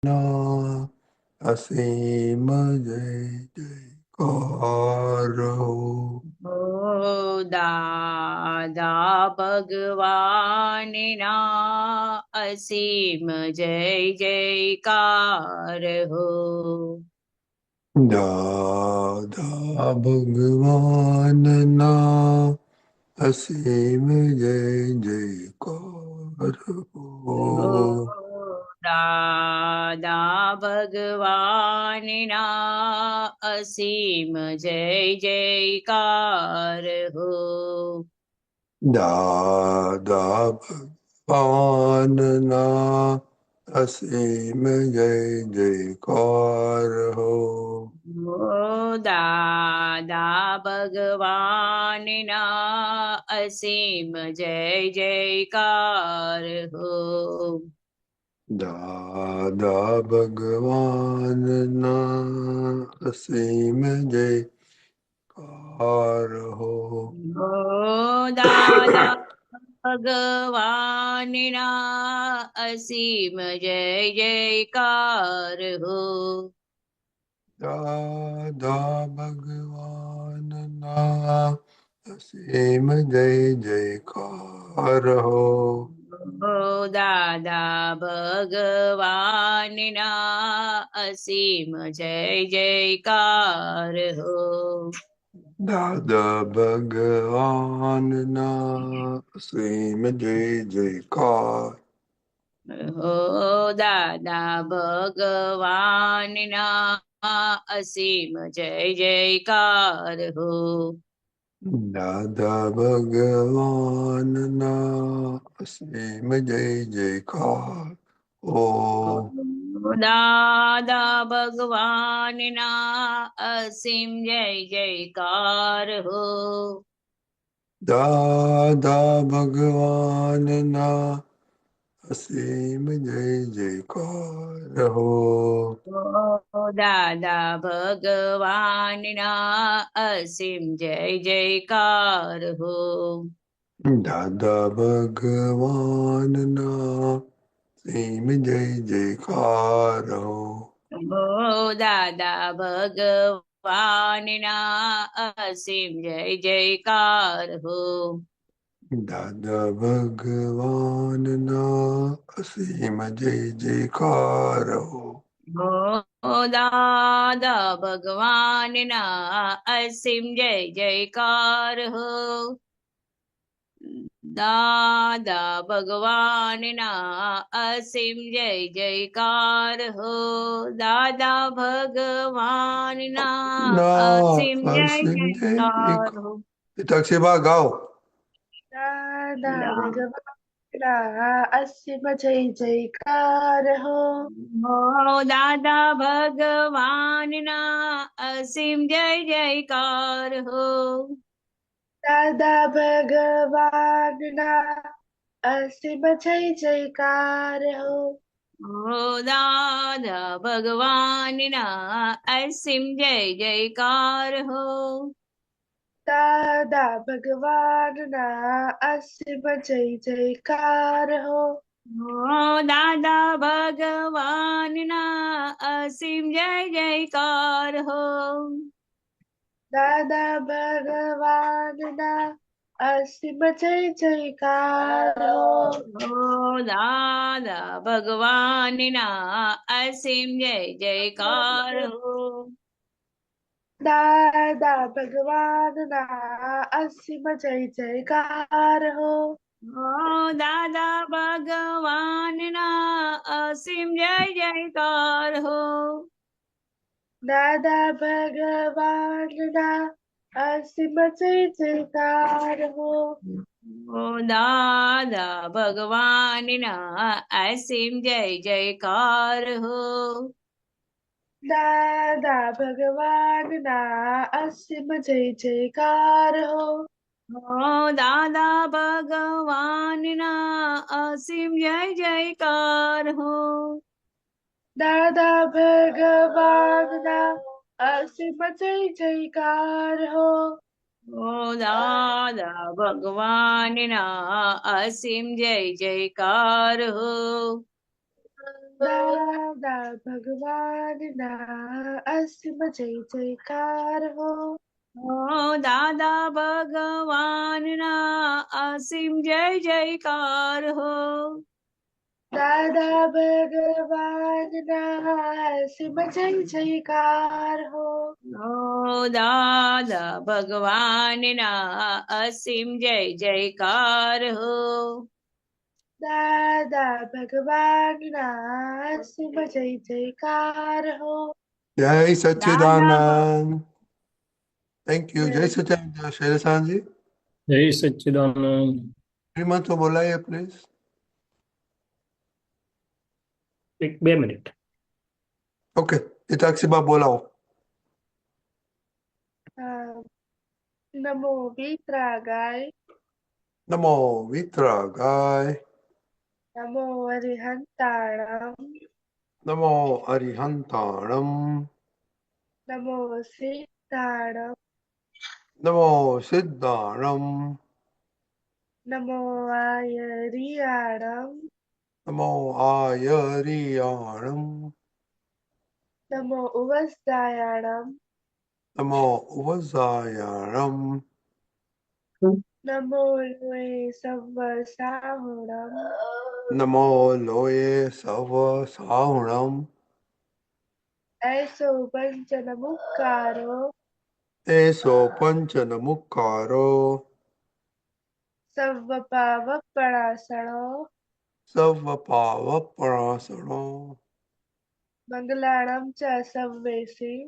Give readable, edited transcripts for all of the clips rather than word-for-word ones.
ના અસીમ જય જયકાર હો. ઓ દાદા ભગવાનના અસીમ જય જયકાર હો. દાદા ભગવાનના અસીમ જય જયકાર હો. દાદા ભગવાનના અસીમ જય જયકાર હો. દાદા ભગવાનના અસીમ જય જયકાર હો. ઓ દાદા ભગવાનના અસીમ જય જયકાર હો. દાદા ભગવાનના અસીમ જયકાર હો. ઓ દાદા ભગવાનના અસીમ જય જયકાર હો. દાદા ભગવાનના અસીમ જય જયકાર હો. ઓ દાદા ભગવાનના અસીમ જય જયકાર હો. દાદા ભગવાનના અસીમ જય જયકાર. હો દાદા ભગવાનના અસીમ જય જયકાર હો. દાદા ભગવાનના અસીમ જય જયકાર હો. દાદા ભગવાનના અસીમ જય જયકાર હો. દાદા ભગવાનના અસીમ જય જયકાર હો. દાદા ભગવાનના અસીમ જય જયકાર હો. દાદા ભગવાનના અસીમ જય જયકાર હો. દાદા ભગવાનના અસીમ જય જયકાર હો. દાદા ભગવાનના અસીમ જય જયકાર હો. દાદા ભગવાનના અસીમ જય જયકાર હો. દાદા ભગવાનના અસીમ જય જયકાર હો. દાદા ભગવાનના અસીમ જય અસીમ જય જયકાર હો. તક્ષેબા ગાઓ. દાદા ભગવાનના અસીમ જય જયકાર હો. દાદા ભગવાનના અસીમ જય જયકાર હો. દાદા ભગવાનના અસીમ જય જયકાર હો. દાદા ભગવાનના અસીમ જય જયકાર હો. દાદા ભગવાનના અસીમ જય જયકાર હો. દાદા ભગવાનના અસીમ જય જયકાર હો. દાદા ભગવાનના અસીમ જય જયકાર હો. દાદા ભગવાનના અસીમ જય જયકાર હો. દાદા ભગવાનના અસીમ જય જયકાર હો. દાદા ભગવાનના અસીમ જય જયકાર હો. દાદા ભગવાનના અસીમ જય જયકાર હો. દાદા ભગવાનના અસીમ જય જયકાર હો. દાદા ભગવાનના અસીમ જય જયકાર હો. દાદા ભગવાનના અસીમ જય જયકાર હો. દાદા ભગવાનના અસીમ જય જયકાર હો. દાદા ભગવાનના અસીમ જય જયકાર હો. દાદા ભગવાનના અસીમ જય જયકાર હો. દાદા ભગવાનના અસીમ જય જયકાર હો. દાદા ભગવાનના અસીમ જય જયકાર હો. દાદા ભગવાનના અસીમ જય જયકાર હો. દાદા ભગવાનના અસીમ જય જયકાર હો. જય દાદા સચ્ચિદાનંદ. Thank you. જય સચ્ચિદાનંદ શૈલેષાનંદજી. જય સચ્ચિદાનંદ. શ્રીમંતો બોલાઈએ પ્લીઝ. 2 મિનિટ. ઓકે, હિતાક્ષીબા બોલાવો. નમો વિતરાગાય. નમો વિતરાગાય. નમો અરિહંતાણમ. નમો અરિહંતાણમ. નમો સિદ્ધાણમ. નમો સિદ્ધાણમ. નમો આયરિયાણમ. નમો આયરિયાણમ. નમો ઉવસ્તાયાણમ. નમો ઉવસાયાણમ. નમો લોય સવ્વ સાહુણમ. નમો લોયે સવ સાહુણમ. એસો પંચન મુક્કારો. એસો પંચન મુક્કારો. સવ્વ પાવપણાસણો. સવ પાવપણાસણો. મંગલાણમ ચ સવ્વેસી.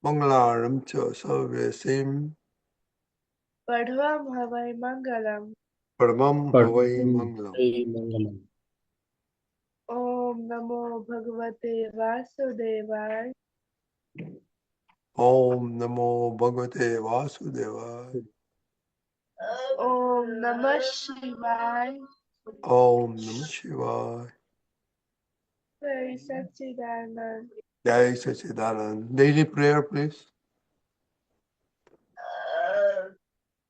મંગળાણમ ચ સર્વેસીમ. પઢવમ હવૈ મંગલમ. પરમં હવૈ મંગલમ. મંગલમ. ઓમ નમો ભગવતે વાસુદેવાય. ઓમ નમો ભગવતે વાસુદેવાય. ઓમ નમઃ શિવાય. ઓમ નમઃ શિવાય. જય સચ્ચિદાનંદ. જય સચ્चिदानंद. Daily prayer, please.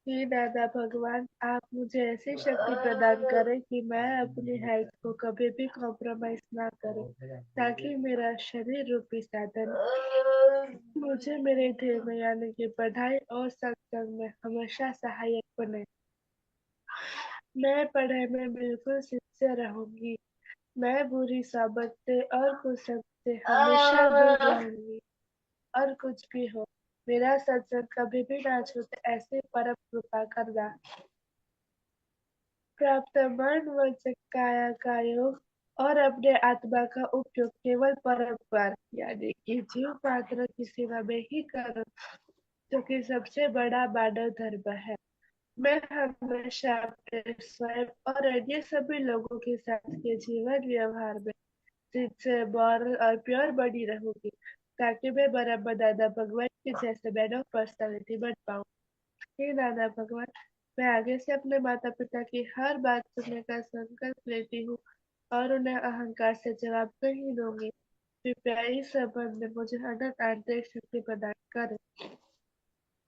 हे दादा भगवान, आप मुझे ऐसी शक्ति प्रदान करें कि मैं अपनी हेल्थ को कभी भी कॉम्प्रोमाइज ना करूं, ताकि मेरा शरीर रूपी साधन मुझे मेरे ध्येय में यानी कि पढ़ाई और सत्संग में हमेशा सहायक बने। मैं पढ़ाई में बिल्कुल सिंसियर रहूंगी। मैं बुरी सोबत से और कुसंगत से हमेशा दूर रहूंगी। और कुछ भी हो, मेरा सत्संग कभी भी ना छूटे, ऐसे परम कृपा करना। प्राप्त मन वचन काया का योग और अपने आत्मा का उपयोग केवल परोपकार यानी कि जीव मात्र की सेवा में ही करो, जो कि सबसे बड़ा मानव धर्म है। मैं हमेशा अपने स्वयं और अन्य सभी लोगों के साथ के जीवन व्यवहार में सिंसियर, मॉरल और प्योर बनी रहूंगी, ताकि मैं बराबर दादा भगवान के जैसे मैन ऑफ पर्सनालिटी बन पाऊँ। हे दादा भगवान, मैं आगे से अपने माता पिता की हर बात सुनने का संकल्प लेती हूँ और उन्हें अहंकार से जवाब नहीं दूंगी। कृपया इस संबंध में मुझे अनंत आंतरिक शक्ति प्रदान करें।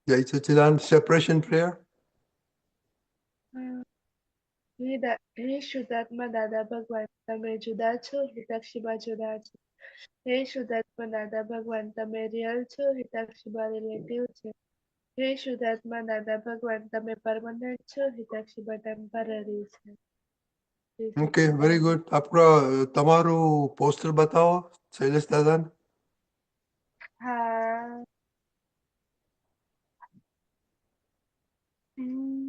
Jai Sachidanand. Separation prayer. हे શુદ્ધાત્મા દાદા ભગવાન, તમે જુદા છો, હિતાક્ષીબા જુદા છો. હે શુદ્ધાત્મા દાદા ભગવાન, તમે રિયલ છો, હિતાક્ષીબા રિલેટિવ છે. હે શુદ્ધાત્મા દાદા ભગવાન, તમે પરમનન્ટ છો, હિતાક્ષીબા ટેમ્પરરી છે. જય Okay, સચ્ચિદાનંદ. very good. આપણા તમારું પોસ્ટર બતાવો શૈલેષ દાદા. હા. હમ.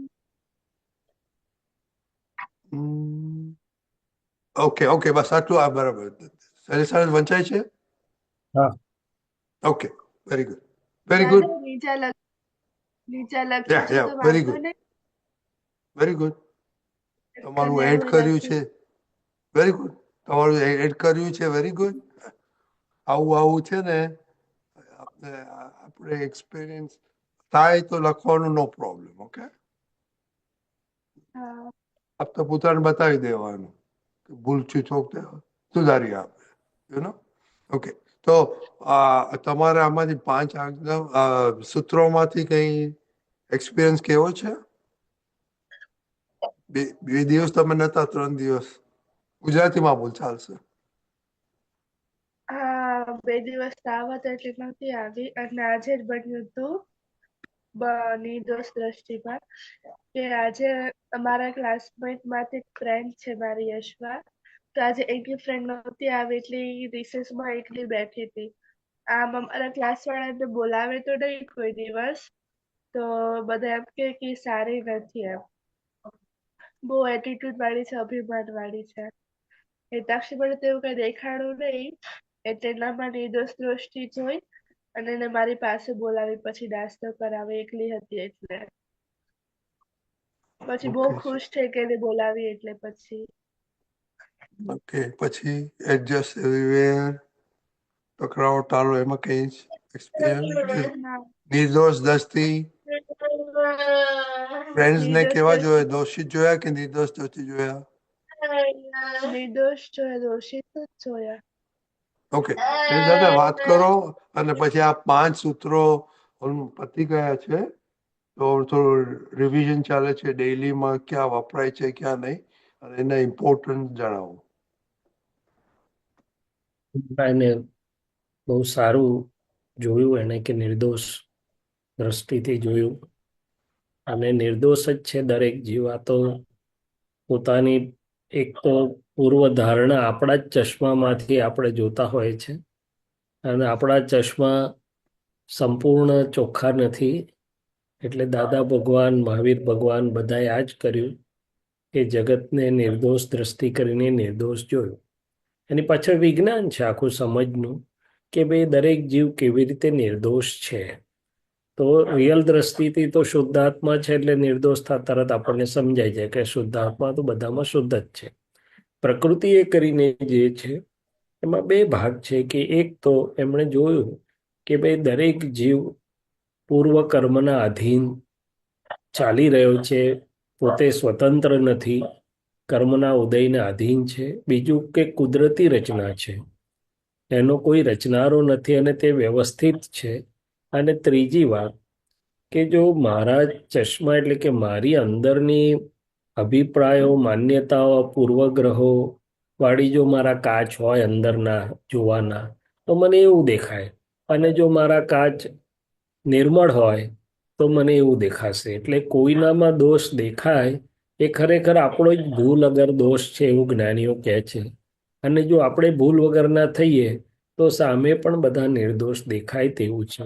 ઓકે ઓકે, બસ આટલું. આ બરાબર. શૈલેષ દાદા વંચાય છે. હા. Okay, very good, very good. દાદા નીચે લખ્યું Yeah, છે yeah, તો very વાંધો good. નહીં. Very good. તમારું કન્યા એડ એવું કર્યું લખ્યું. છે. Very good. તમારું એડ કર્યું છે. Very good. આવું આવું છે ને, આપણે એક્સપિરિયન્સ થાય તો લખવાનું નો પ્રોબ્લેમ. ઓકે, હા. આપ તો પોતાને બતાવી દેવાનું કે ભૂલ ચૂક સુધારી આપે. You know. ઓકે, તો તમારે આમાંથી 5 સૂત્રોમાંથી કઈ એક્સપિરિયન્સ કેવો છે? બે દિવસ તમે નતા, 3 દિવસ ગુજરાતીમાં બોલ ચાલશે. 2 દિવસ તાવ હતો એટલે નહોતી આવી અને આજે જ બન્યું હતું નિર્દોષ દ્રષ્ટિ પર કે આજે અમારા ક્લાસમેટ માંથી ફ્રેન્ડ છે મારી યશવા, તો આજે એકલી ફ્રેન્ડ નહોતી આવી એટલે રિસેસમાં એકલી બેઠી હતી. આમ અમારા ક્લાસ વાળાને બોલાવે તો નહીં કોઈ દિવસ, તો બધા એમ કે સારી નથી એમ, બહુ એટીટ્યુડ વાળી છે, અભિમાન વાળી છે. હેતાક્ષી મને તો એવું કઈ દેખાડું નહીં એટલે એનામાં નિર્દોષ દ્રષ્ટિ જોઈ અને એને મારી પાસે બોલાવી પછી નાસ્તો કરાવે, એકલી હતી એટલે પછી બહુ ઓકે ખુશ થઈ કે એને બોલાવી એટલે પછી ઓકે. પછી એડજસ્ટ એવરીવેર, ટકરાવ ટાળો, એમાં કઈ એક્સપિરિયન્સ? ના, નિર્દોષ દ્રષ્ટિ, ફ્રેન્ડ્સ ને નિર્દોષ કેવા જોયા? દ્રષ્ટિ દોષિત જોયા કે નિર્દોષ દ્રષ્ટિ જોયા? નિર્દોષ જોયા, દોષિત જ જોયા. ઓકે, એ સાથે વાત કરો અને પછી આ 5 સૂત્રો પતી ગયા છે, તો થોડું રિવિઝન ચાલે છે, ડેઈલીમાં ક્યાં વપરાય છે ક્યાં નહીં, અને એના ઇમ્પોર્ટન્સ જણાવો. એને બહુ સારું જોયું એને કે નિર્દોષ દ્રષ્ટિથી જોયું, અને નિર્દોષ જ છે દરેક જીવ. આ તો પોતાની એક તો પૂર્વ ધારણા આપણા જ ચશ્મામાંથી આપણે જોતા હોય છે, અને આપણા ચશ્મા સંપૂર્ણ ચોખ્ખા નથી. એટલે દાદા ભગવાન, મહાવીર ભગવાન બધાએ આ જ કર્યું કે જગતને નિર્દોષ દ્રષ્ટિ કરીને નિર્દોષ જોયું. એની પાછળ વિજ્ઞાન છે આખું સમજનું કે ભાઈ દરેક જીવ કેવી રીતે નિર્દોષ છે. તો રિયલ દ્રષ્ટિથી તો શુદ્ધાત્મા છે એટલે નિર્દોષતા તરત આપણને સમજાઈ જાય કે શુદ્ધાત્મા તો બધામાં શુદ્ધ જ છે. પ્રકૃતિ એ કરીને જે છે એમાં 2 ભાગ છે કે એક તો એમણે જોયું કે ભાઈ દરેક જીવ પૂર્વ કર્મના અધીન ચાલી રહ્યો છે, પોતે સ્વતંત્ર નથી, કર્મના ઉદયના અધીન છે. બીજું કે કુદરતી રચના છે, એનો કોઈ રચનારો નથી અને તે વ્યવસ્થિત છે. અને ત્રીજી વાત કે જો મારા ચશ્મા એટલે કે મારી અંદરની અભિપ્રાયો, માન્યતાઓ, પૂર્વગ્રહો વાળી જો મારા કાચ હોય અંદરના જોવાના, તો મને એવું દેખાય, અને જો મારા કાચ નિર્મળ હોય તો મને એવું દેખાશે. એટલે કોઈનામાં દોષ દેખાય એ ખરેખર આપણો જ ભૂલ અગર દોષ છે એવું જ્ઞાનીઓ કહે છે. અને જો આપણે ભૂલ વગરના થઈએ તો સામે પણ બધા નિર્દોષ દેખાય તેવું છે.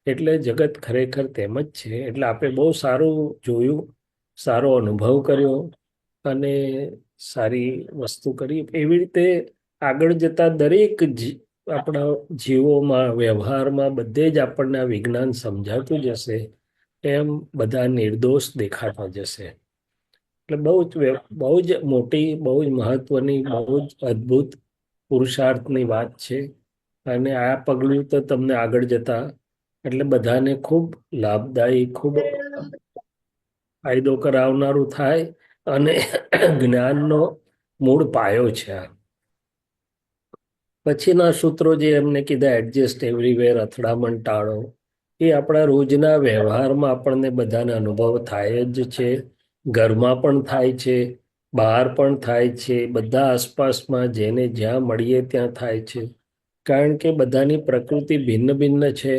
એટલે જગત ખરેખર તેમ જ છે. એટલે આપણે બહુ સારું જોયું, સારો અનુભવ કર્યો અને સારી વસ્તુ કરી. એવી રીતે આગળ જતા દરેક આપણા જીવોમાં, વ્યવહારમાં બધે જ આપણને આ વિજ્ઞાન સમજાતું જશે, એમ બધા નિર્દોષ દેખાતા જશે. એટલે બહુ જ મોટી, બહુ જ મહત્વની, બહુ જ અદ્ભુત પુરુષાર્થની વાત છે. અને આ પગલું તો તમને આગળ જતા એટલે બધાને ખૂબ લાભદાયી, ખૂબ ફાયદો કરાવનારું થાય, અને જ્ઞાનનો મૂળ પાયો છે. પછીના સૂત્રો જે એમને કીધા, એડજસ્ટ એવરીવેર, અથડામણ ટાળો, એ આપણા રોજના વ્યવહારમાં આપણને બધાને અનુભવ થાય જ છે. ઘરમાં પણ થાય છે, બહાર પણ થાય છે, બધા આસપાસમાં જેને જ્યાં મળીએ ત્યાં થાય છે. કારણ કે બધાની પ્રકૃતિ ભિન્ન ભિન્ન છે.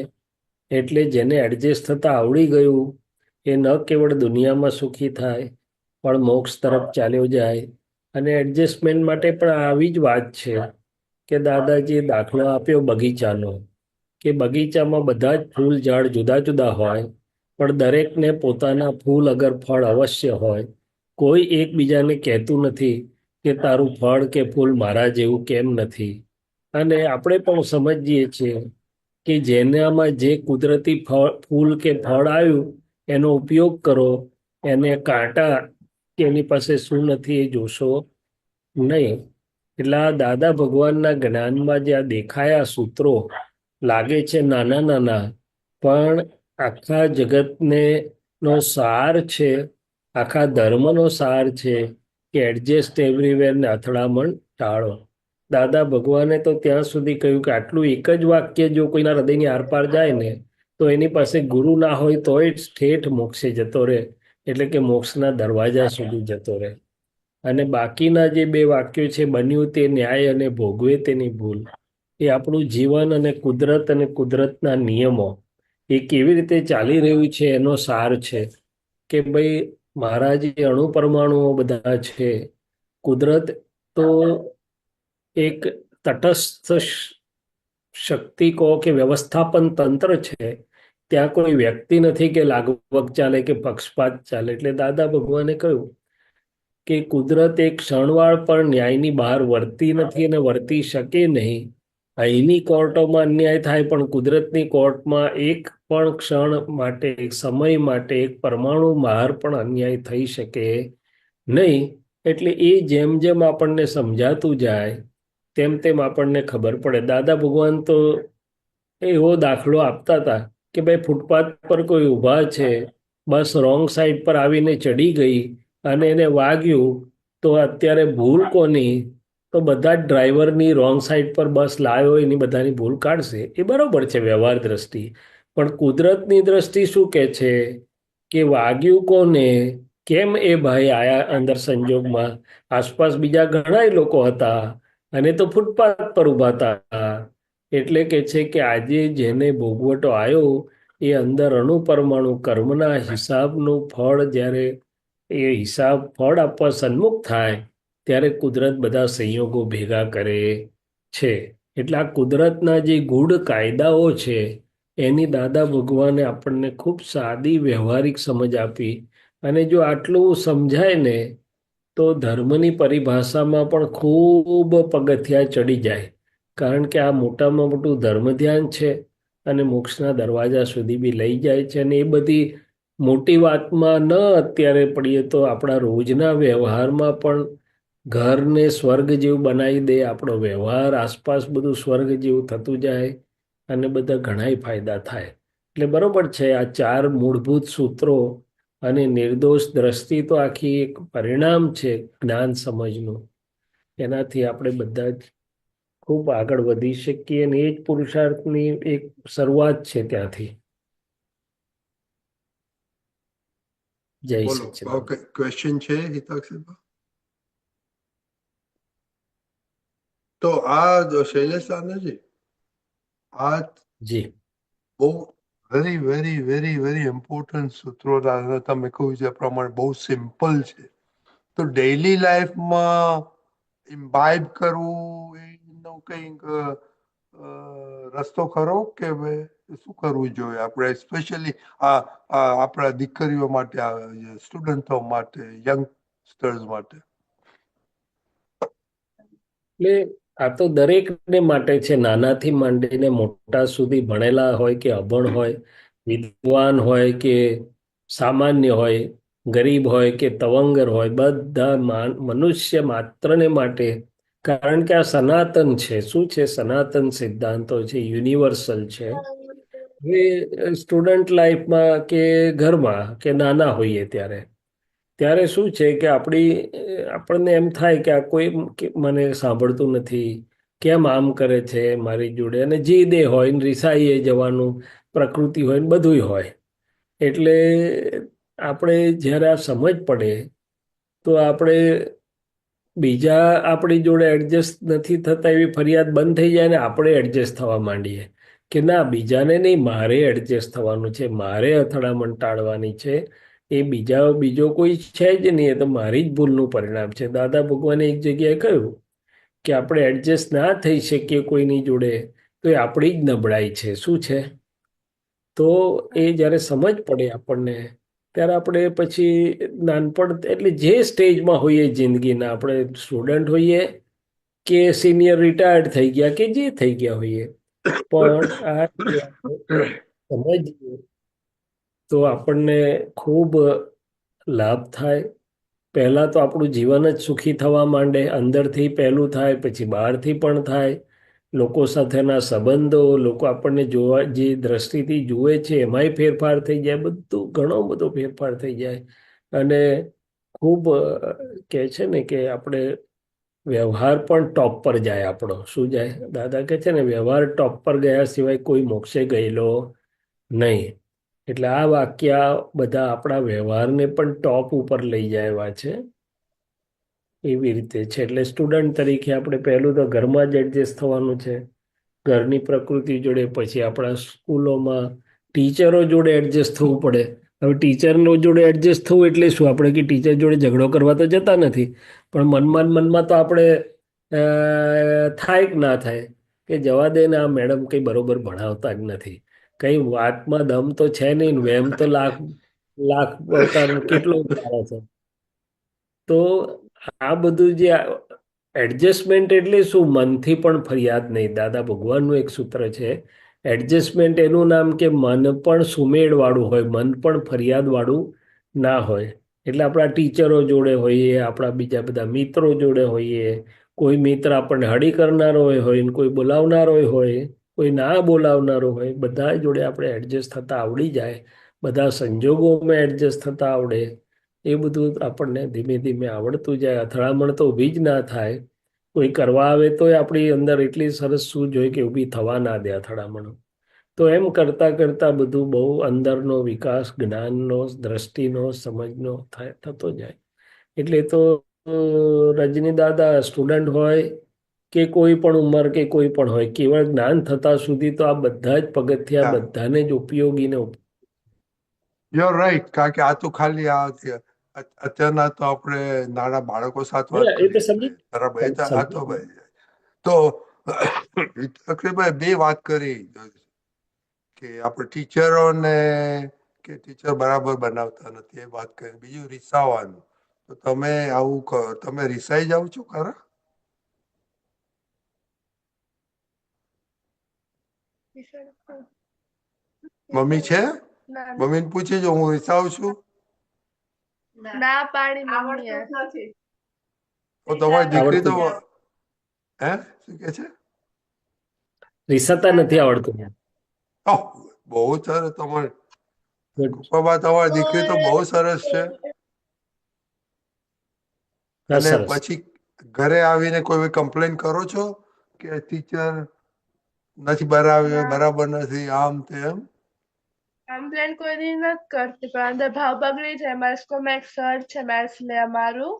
એટલે જેને એડજસ્ટ થતા આવડી ગયું એ ન કેવળ દુનિયામાં સુખી થાય પણ મોક્ષ તરફ ચાલ્યો જાય. અને એડજસ્ટમેન્ટ માટે પણ આવી જ વાત છે કે દાદાજીએ દાખલો આપ્યો બગીચાનો, કે બગીચામાં બધા જ ફૂલ ઝાડ જુદા જુદા હોય, પણ દરેકને પોતાના ફૂલ અગર ફળ અવશ્ય હોય. કોઈ એકબીજાને કહેતું નથી કે તારું ફળ કે ફૂલ મારા જેવું કેમ નથી. અને આપણે પણ સમજીએ છીએ કે જેનામાં જે કુદરતી ફૂલ કે ફળ આવ્યું એનો ઉપયોગ કરો, એને કાંટા કે એની પાસે શું નથી એ જોશો નહીં. એટલે આ દાદા ભગવાનના જ્ઞાનમાં જે આ દેખાયા સૂત્રો લાગે છે નાના નાના, પણ આખા જગતને નો સાર છે, આખા ધર્મનો સાર છે કે એડજસ્ટ એવરીવેર ને અથડામણ ટાળો. દાદા ભગવાને તો ત્યાં સુધી કહ્યું કે આટલું એક જ વાક્ય જો કોઈના હૃદયની આરપાર જાય ને તો એની પાસે ગુરુ ના હોય તોય ઠેઠ મોક્ષે જતો રહે, એટલે કે મોક્ષના દરવાજા સુધી જતો રહે. અને બાકીના જે 2 વાક્યો છે, બન્યું તે ન્યાય અને ભોગવે તેની ભૂલ, એ આપણું જીવન અને કુદરતના નિયમો એ કેવી રીતે ચાલી રહ્યું છે એનો સાર છે. કે ભાઈ મારા જે અણુ પરમાણુઓ બધા છે, કુદરત તો એક તટસ્થ શક્તિ કહો કે વ્યવસ્થાપન તંત્ર છે. ત્યાં કોઈ વ્યક્તિ નથી કે લાગવગ ચાલે કે પક્ષપાત ચાલે. એટલે દાદા ભગવાને કહ્યું કે કુદરત એક ક્ષણવાળ પણ ન્યાયની બહાર વર્તી નથી અને વર્તી શકે નહીં. અહીંની કોર્ટોમાં અન્યાય થાય પણ કુદરતની કોર્ટમાં એક પણ ક્ષણ માટે, એક સમય માટે, એક પરમાણુ બહાર પણ અન્યાય થઈ શકે નહીં. એટલે એ જેમ જેમ આપણને સમજાતું જાય તેમ તેમ આપણને ખબર પડે. દાદા ભગવાન તો એવો દાખલો આપતા હતા કે ભાઈ ફૂટપાથ પર કોઈ ઊભા છે, બસ રોંગ સાઈડ પર આવીને ચડી ગઈ અને એને વાગ્યું, તો અત્યારે ભૂલ કોની? તો બધા જ ડ્રાઈવરની રોંગ સાઈડ પર બસ લાવ્યો એની બધાની ભૂલ કાઢશે. એ બરોબર છે વ્યવહાર દ્રષ્ટિ. પણ કુદરતની દ્રષ્ટિ શું કે છે કે વાગ્યું કોને? કેમ એ ભાઈ આયા અંદર સંજોગમાં? આસપાસ બીજા ઘણા લોકો હતા અને તો ફૂટપાથ પર ઊભા હતા. એટલે કે છે કે આજે જેને ભોગવટો આવ્યો એ અંદર અણુ પરમાણુ કર્મના હિસાબનું ફળ જ્યારે એ હિસાબ ફળ આપવા સન્મુખ થાય ત્યારે કુદરત બધા સંયોગો ભેગા કરે છે. એટલે આ કુદરતના જે ગૂઢ કાયદાઓ છે એની દાદા ભગવાને આપણને ખૂબ સાદી વ્યવહારિક સમજ આપી. અને જો આટલું સમજાય ને તો ધર્મની પરિભાષામાં પણ ખૂબ પગથિયા ચડી જાય. કારણ કે આ મોટામાં મોટું ધર્મ ધ્યાન છે અને મોક્ષના દરવાજા સુધી બી લઈ જાય છે. અને એ બધી મોટી વાતમાં ન અત્યારે પડીએ તો આપણા રોજના વ્યવહારમાં પણ ઘરને સ્વર્ગ જેવું બનાવી દે. આપણો વ્યવહાર આસપાસ બધું સ્વર્ગ જેવું થતું જાય અને બધા ઘણાય ફાયદા થાય. એટલે બરોબર છે આ 4 મૂળભૂત સૂત્રો અને નિર્દોષ દ્રષ્ટિ તો આખી એક પરિણામ છે જ્ઞાન સમજનું. એનાથી આપણે બધા જ ખૂબ આગળ વધી શકીએ અને એ જ પુરુષાર્થની એક શરૂઆત છે ત્યાંથી. જય બોલો. સચ્ચિદાનંદ. ઓકે, ક્વેશ્ચન છે હિતાક્ષીભાઈ? તો આ શૈલેષ આનંદજી, આ જી બહુ very very very very important સૂત્રો તમે કહ્યું છે એ પ્રમાણે બહુ સિમ્પલ છે. તો ડેઈલી લાઈફમાં ઇમ્બાઇબ કરવું એનો કંઈક રસ્તો ખરો કે ભાઈ શું કરવું જોઈએ આપણે, સ્પેશિયલી આપણા દીકરીઓ માટે, સ્ટુડન્ટો માટે, યંગસ્ટર્સ માટે? એટલે આ તો દરેકને માટે છે, નાનાથી માંડીને મોટા સુધી, ભણેલા હોય કે અભણ હોય, વિદ્વાન હોય કે સામાન્ય હોય, ગરીબ હોય કે તવંગર હોય, બધા મનુષ્ય માત્રને માટે. કારણ કે આ સનાતન છે. શું છે? સનાતન સિદ્ધાંતો છે, યુનિવર્સલ છે. હવે સ્ટુડન્ટ લાઈફમાં કે ઘરમાં કે નાના હોઈએ ત્યારે શું છે કે આપણને એમ થાય કે આ કોઈ મને સાંભળતું નથી, કેમ આમ કરે છે મારી જોડે. અને જીદે હોય ને રિસાઈએ જવાનું પ્રકૃતિ હોય ને બધુંય હોય. એટલે આપણે જ્યારે આ સમજ પડે તો આપણે બીજા આપણી જોડે એડજસ્ટ નથી થતા એવી ફરિયાદ બંધ થઈ જાય ને આપણે એડજસ્ટ થવા માંડીએ કે ના, બીજાને નહીં, મારે એડજસ્ટ થવાનું છે, મારે અથડામણ ટાળવાની છે. એ બીજો કોઈ છે જ નહીં, એ તો મારી જ ભૂલનું પરિણામ છે. દાદા ભગવાને એક જગ્યાએ કહ્યું કે આપણે એડજસ્ટ ના થઈ શકીએ કોઈની જોડે તો એ આપણી જ નબળાઈ છે. શું છે? તો એ જ્યારે સમજ પડે આપણને ત્યારે આપણે પછી નાનપણ એટલે જે સ્ટેજમાં હોઈએ જિંદગીના, આપણે સ્ટુડન્ટ હોઈએ કે સિનિયર રિટાયર્ડ થઈ ગયા કે જે થઈ ગયા હોઈએ, પણ આ સમજીએ તો આપણને ખૂબ લાભ થાય. પહેલા તો આપણું જીવન જ સુખી થવા માંડે. અંદરથી પહેલું થાય, પછી બહારથી પણ થાય. લોકો સાથેના સંબંધો, લોકો આપણને જોવા જે દ્રષ્ટિથી જુએ છે એમાંય ફેરફાર થઈ જાય. બધું ઘણો બધો ફેરફાર થઈ જાય. અને ખૂબ કહે છે ને કે આપણે વ્યવહાર પણ ટોપ પર જાય આપણો. શું જાય? દાદા કહે છે ને, વ્યવહાર ટોપ પર ગયા સિવાય કોઈ મોક્ષે ગયેલો નહીં. એટલે આ વાક્ય બધા આપણા વ્યવહારને પણ ટોપ ઉપર લઈ જાય એવા છે. એવી રીતે છે. એટલે સ્ટુડન્ટ તરીકે આપણે પહેલું તો ઘરમાં જ એડજસ્ટ થવાનું છે. ઘરની પ્રકૃતિ જોડે, પછી આપણા સ્કૂલોમાં ટીચરો જોડે એડજસ્ટ થવું પડે. હવે ટીચરનો જોડે એડજસ્ટ થવું એટલે શું? આપણે કે ટીચર જોડે ઝઘડો કરવા તો જતા નથી, પણ મનમાં તો આપણે થાય કે ના થાય કે જવા દે ને, આ મેડમ કંઈ બરોબર ભણાવતા જ નથી, કંઈ વાતમાં દમ તો છે નહીં, વેમ તો લાખ લાખ અવતાર કેટલો ઉતારે છે. તો આ બધું જે એડજસ્ટમેન્ટ એટલે શું? મનથી પણ ફરિયાદ નહીં. દાદા ભગવાનનું એક સૂત્ર છે, એડજસ્ટમેન્ટ એનું નામ કે મન પણ સુમેળવાળું હોય, મન પણ ફરિયાદવાળું ના હોય. એટલે આપણા ટીચરો જોડે હોઈએ, આપણા બીજા બધા મિત્રો જોડે હોઈએ, કોઈ મિત્ર આપણને હળી કરનારો હોય, કોઈ બોલાવનારો હોય, કોઈ ના બોલાવનારો હોય, બધા જોડે આપણે એડજસ્ટ થતા આવડી જાય, બધા સંજોગોમાં એડજસ્ટ થતા આવડે, એ બધું આપણને ધીમે ધીમે આવડતું જાય. અથડામણ તો ઊભી જ ના થાય. કોઈ કરવા આવે તોય આપણી અંદર એટલી સરસ સૂઝ હોય કે ઊભી થવા ના દે અથડામણ. તો એમ કરતા કરતા બધું બહુ અંદરનો વિકાસ, જ્ઞાનનો, દ્રષ્ટિનો, સમજનો થતો જાય. એટલે તો રજની દાદા સ્ટુડન્ટ હોય કે કોઈ પણ ઉંમર કે કોઈ પણ હોય, કેવળ જ્ઞાન થતા સુધી તો આ બધા જ પગથિયા Yeah, બધાને જ ઉપયોગી ને you're right. કારણ કે આ તો ખાલી અત્યારના તો આપણે નાના બાળકો સાથે વાત એ તો કરીએ સમજી બરાબર. આ તો સમજી ભાઈ તો અક્ષયભાઈ બે વાત કરી કે આપણે ટીચરોને કે ટીચર બરાબર બનાવતા નથી એ વાત કરી. બીજું રિસાવાનું. તો તમે આવું તમે રિસાઈ જાઓ છો ખરા? મમ્મી છે? ના મમ્મીને પૂછી જો હું રિસાવું છું? ના પાડી મમ્મીએ. તો તમારી દીકરી તો આવડતું હે શું કે છે? રિસાતા નથી આવડતું. ઓહ, બહુ સરસ. તમારી Good. કૃપાબા, તમારી દીકરી તો બહુ સરસ છે. હા, અને સરસ. પછી ઘરે આવીને કોઈ કમ્પ્લેન કરો છો કે ટીચર નથી બરાબર નથી, આમ તેમ? કમ્પ્લેન કોઈ દી નથી કરતી, પણ અંદર ભાવ બગડી જાય. મારા સ્કૂલમાં એક સર છે, મેથ્સ લે અમારું,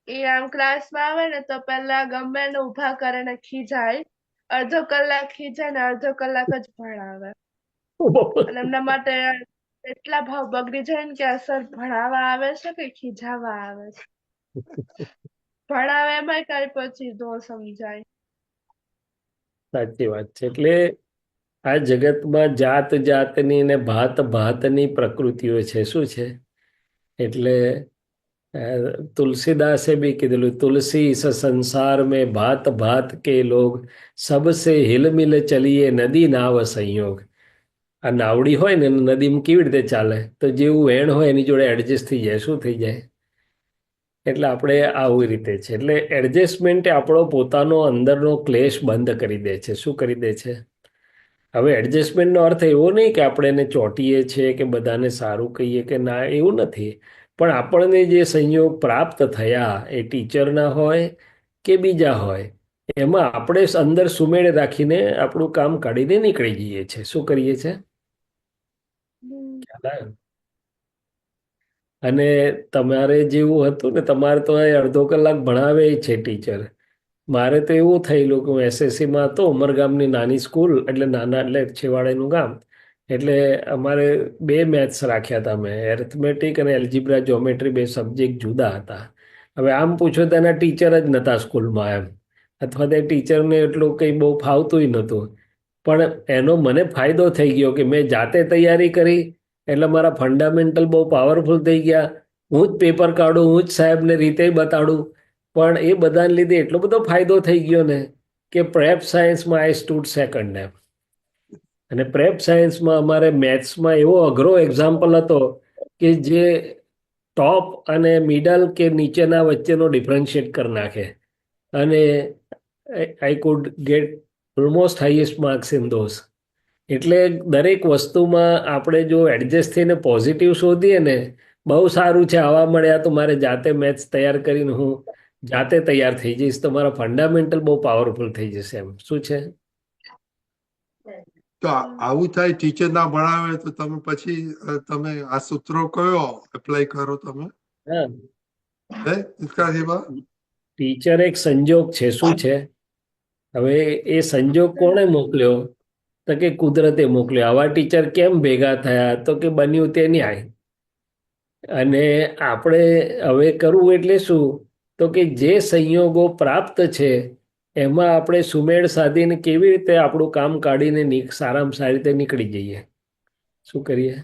એ આમ ક્લાસમાં આવે ને તો પેલા ગમે ને ઊભા કરે ને ખીજાય, અડધો કલાક ખીજાય ને અડધો કલાક જ ભણાવે. અને એમના માટે એટલા ભાવ બગડી જાય ને કે આ સર ભણાવવા આવે છે કે ખીજાવા આવે છે. ભણાવે એમાં કઈ પછી ન સમજાય. સાચી વાત છે. એટલે આ જગતમાં જાત જાતની ને ભાત ભાતની પ્રકૃતિઓ છે. શું છે? એટલે तुलसीदासे भी કીધેલું, તુલસી इस संसार में भात भात के लोग सबसे हिल मिल चलिए नदी नाव संयोग. આ નાવડી હોય ને નદીમાં કેવી રીતે ચાલે? તો જેવું વેણ હોય એની જોડે એડજસ્ટ થઈ જાય. શું થઈ જાય? એટલે આપણે આવી રીતે છે. એટલે એડજસ્ટમેન્ટ આપણો પોતાનો અંદરનો ક્લેશ બંધ કરી દે છે. શું કરી દે છે? હવે એડજસ્ટમેન્ટનો અર્થ એવો નહીં કે આપણે એને ચોંટીએ છીએ કે બધાને સારું કહીએ કે ના, એવું નથી. પણ આપણને જે સંયોગ પ્રાપ્ત થયા, એ ટીચરના હોય કે બીજા હોય, એમાં આપણે અંદર સુમેળ રાખીને આપણું કામ કાઢીને નીકળી જઈએ છીએ. શું કરીએ છીએ? ખ્યાલ આવ્યો? અને તમારે જેવું હતું ને, તમારે તો અડધો કલાક ભણાવે છે ટીચર. મારે તો એવું થયેલું કે હું એસએસસીમાં હતો, ઉમરગામની નાની સ્કૂલ, એટલે નાના એટલે છેવાડેનું ગામ. એટલે અમારે બે મેથ્સ રાખ્યા હતા મેં, એરિથમેટિક અને એલ્જીબ્રા જ્યોમેટ્રી, બે સબ્જેક્ટ જુદા હતા. હવે આમ પૂછો તો એના ટીચર જ નહોતા સ્કૂલમાં એમ, અથવા તે ટીચરને એટલું કંઈ બહુ ફાવતું નહોતું. પણ એનો મને ફાયદો થઈ ગયો કે મેં જાતે તૈયારી કરી, એટલે મારા ફંડામેન્ટલ બહુ પાવરફુલ થઈ ગયા. હું જ પેપર કાઢું, હું જ સાહેબને રીતે બતાડું. પણ એ બધાને લીધે એટલો બધો ફાયદો થઈ ગયો ને કે પ્રેપ સાયન્સમાં આઈ સ્ટૂડ સેકન્ડ એમ. અને પ્રેપ સાયન્સમાં અમારે મેથ્સમાં એવો અઘરો એક્ઝામ્પલ હતો કે જે ટોપ અને મિડલ કે નીચેના વચ્ચેનો ડિફરન્શિએટ કરી નાખે. અને I could get almost highest marks in those. એટલે દરેક વસ્તુમાં આપણે જો એડજસ્ટ થઈને પોઝિટિવ શોધીએ ને, બહુ સારું છે, આવા મળ્યા તો મારે જાતે મેથ્સ તૈયાર કરીને હું જાતે તૈયાર થઈ જઈશ, તો મારા ફંડામેન્ટલ બહુ પાવરફુલ થઈ જશે એમ. શું છે? તો આવું થાય, ટીચર ના ભણાવે તો તમે પછી તમે આ સૂત્રો કયો એપ્લાય કરો તમે? હા, હે ઈચ્છાજીબા? ટીચર એક સંજોગ છે. શું છે? હવે એ સંજોગ કોણે મોકલ્યો? તો કે કુદરતે મોકલ્યો. આવા ટીચર કેમ ભેગા થયા? તો કે બન્યું તે ન્યાય. અને આપણે હવે કરવું એટલે શું? તો કે જે સંયોગો પ્રાપ્ત છે એમાં આપણે સુમેળ સાધીને કેવી રીતે આપણું કામ કાઢીને સારામાં સારી રીતે નીકળી જઈએ. શું કરીએ?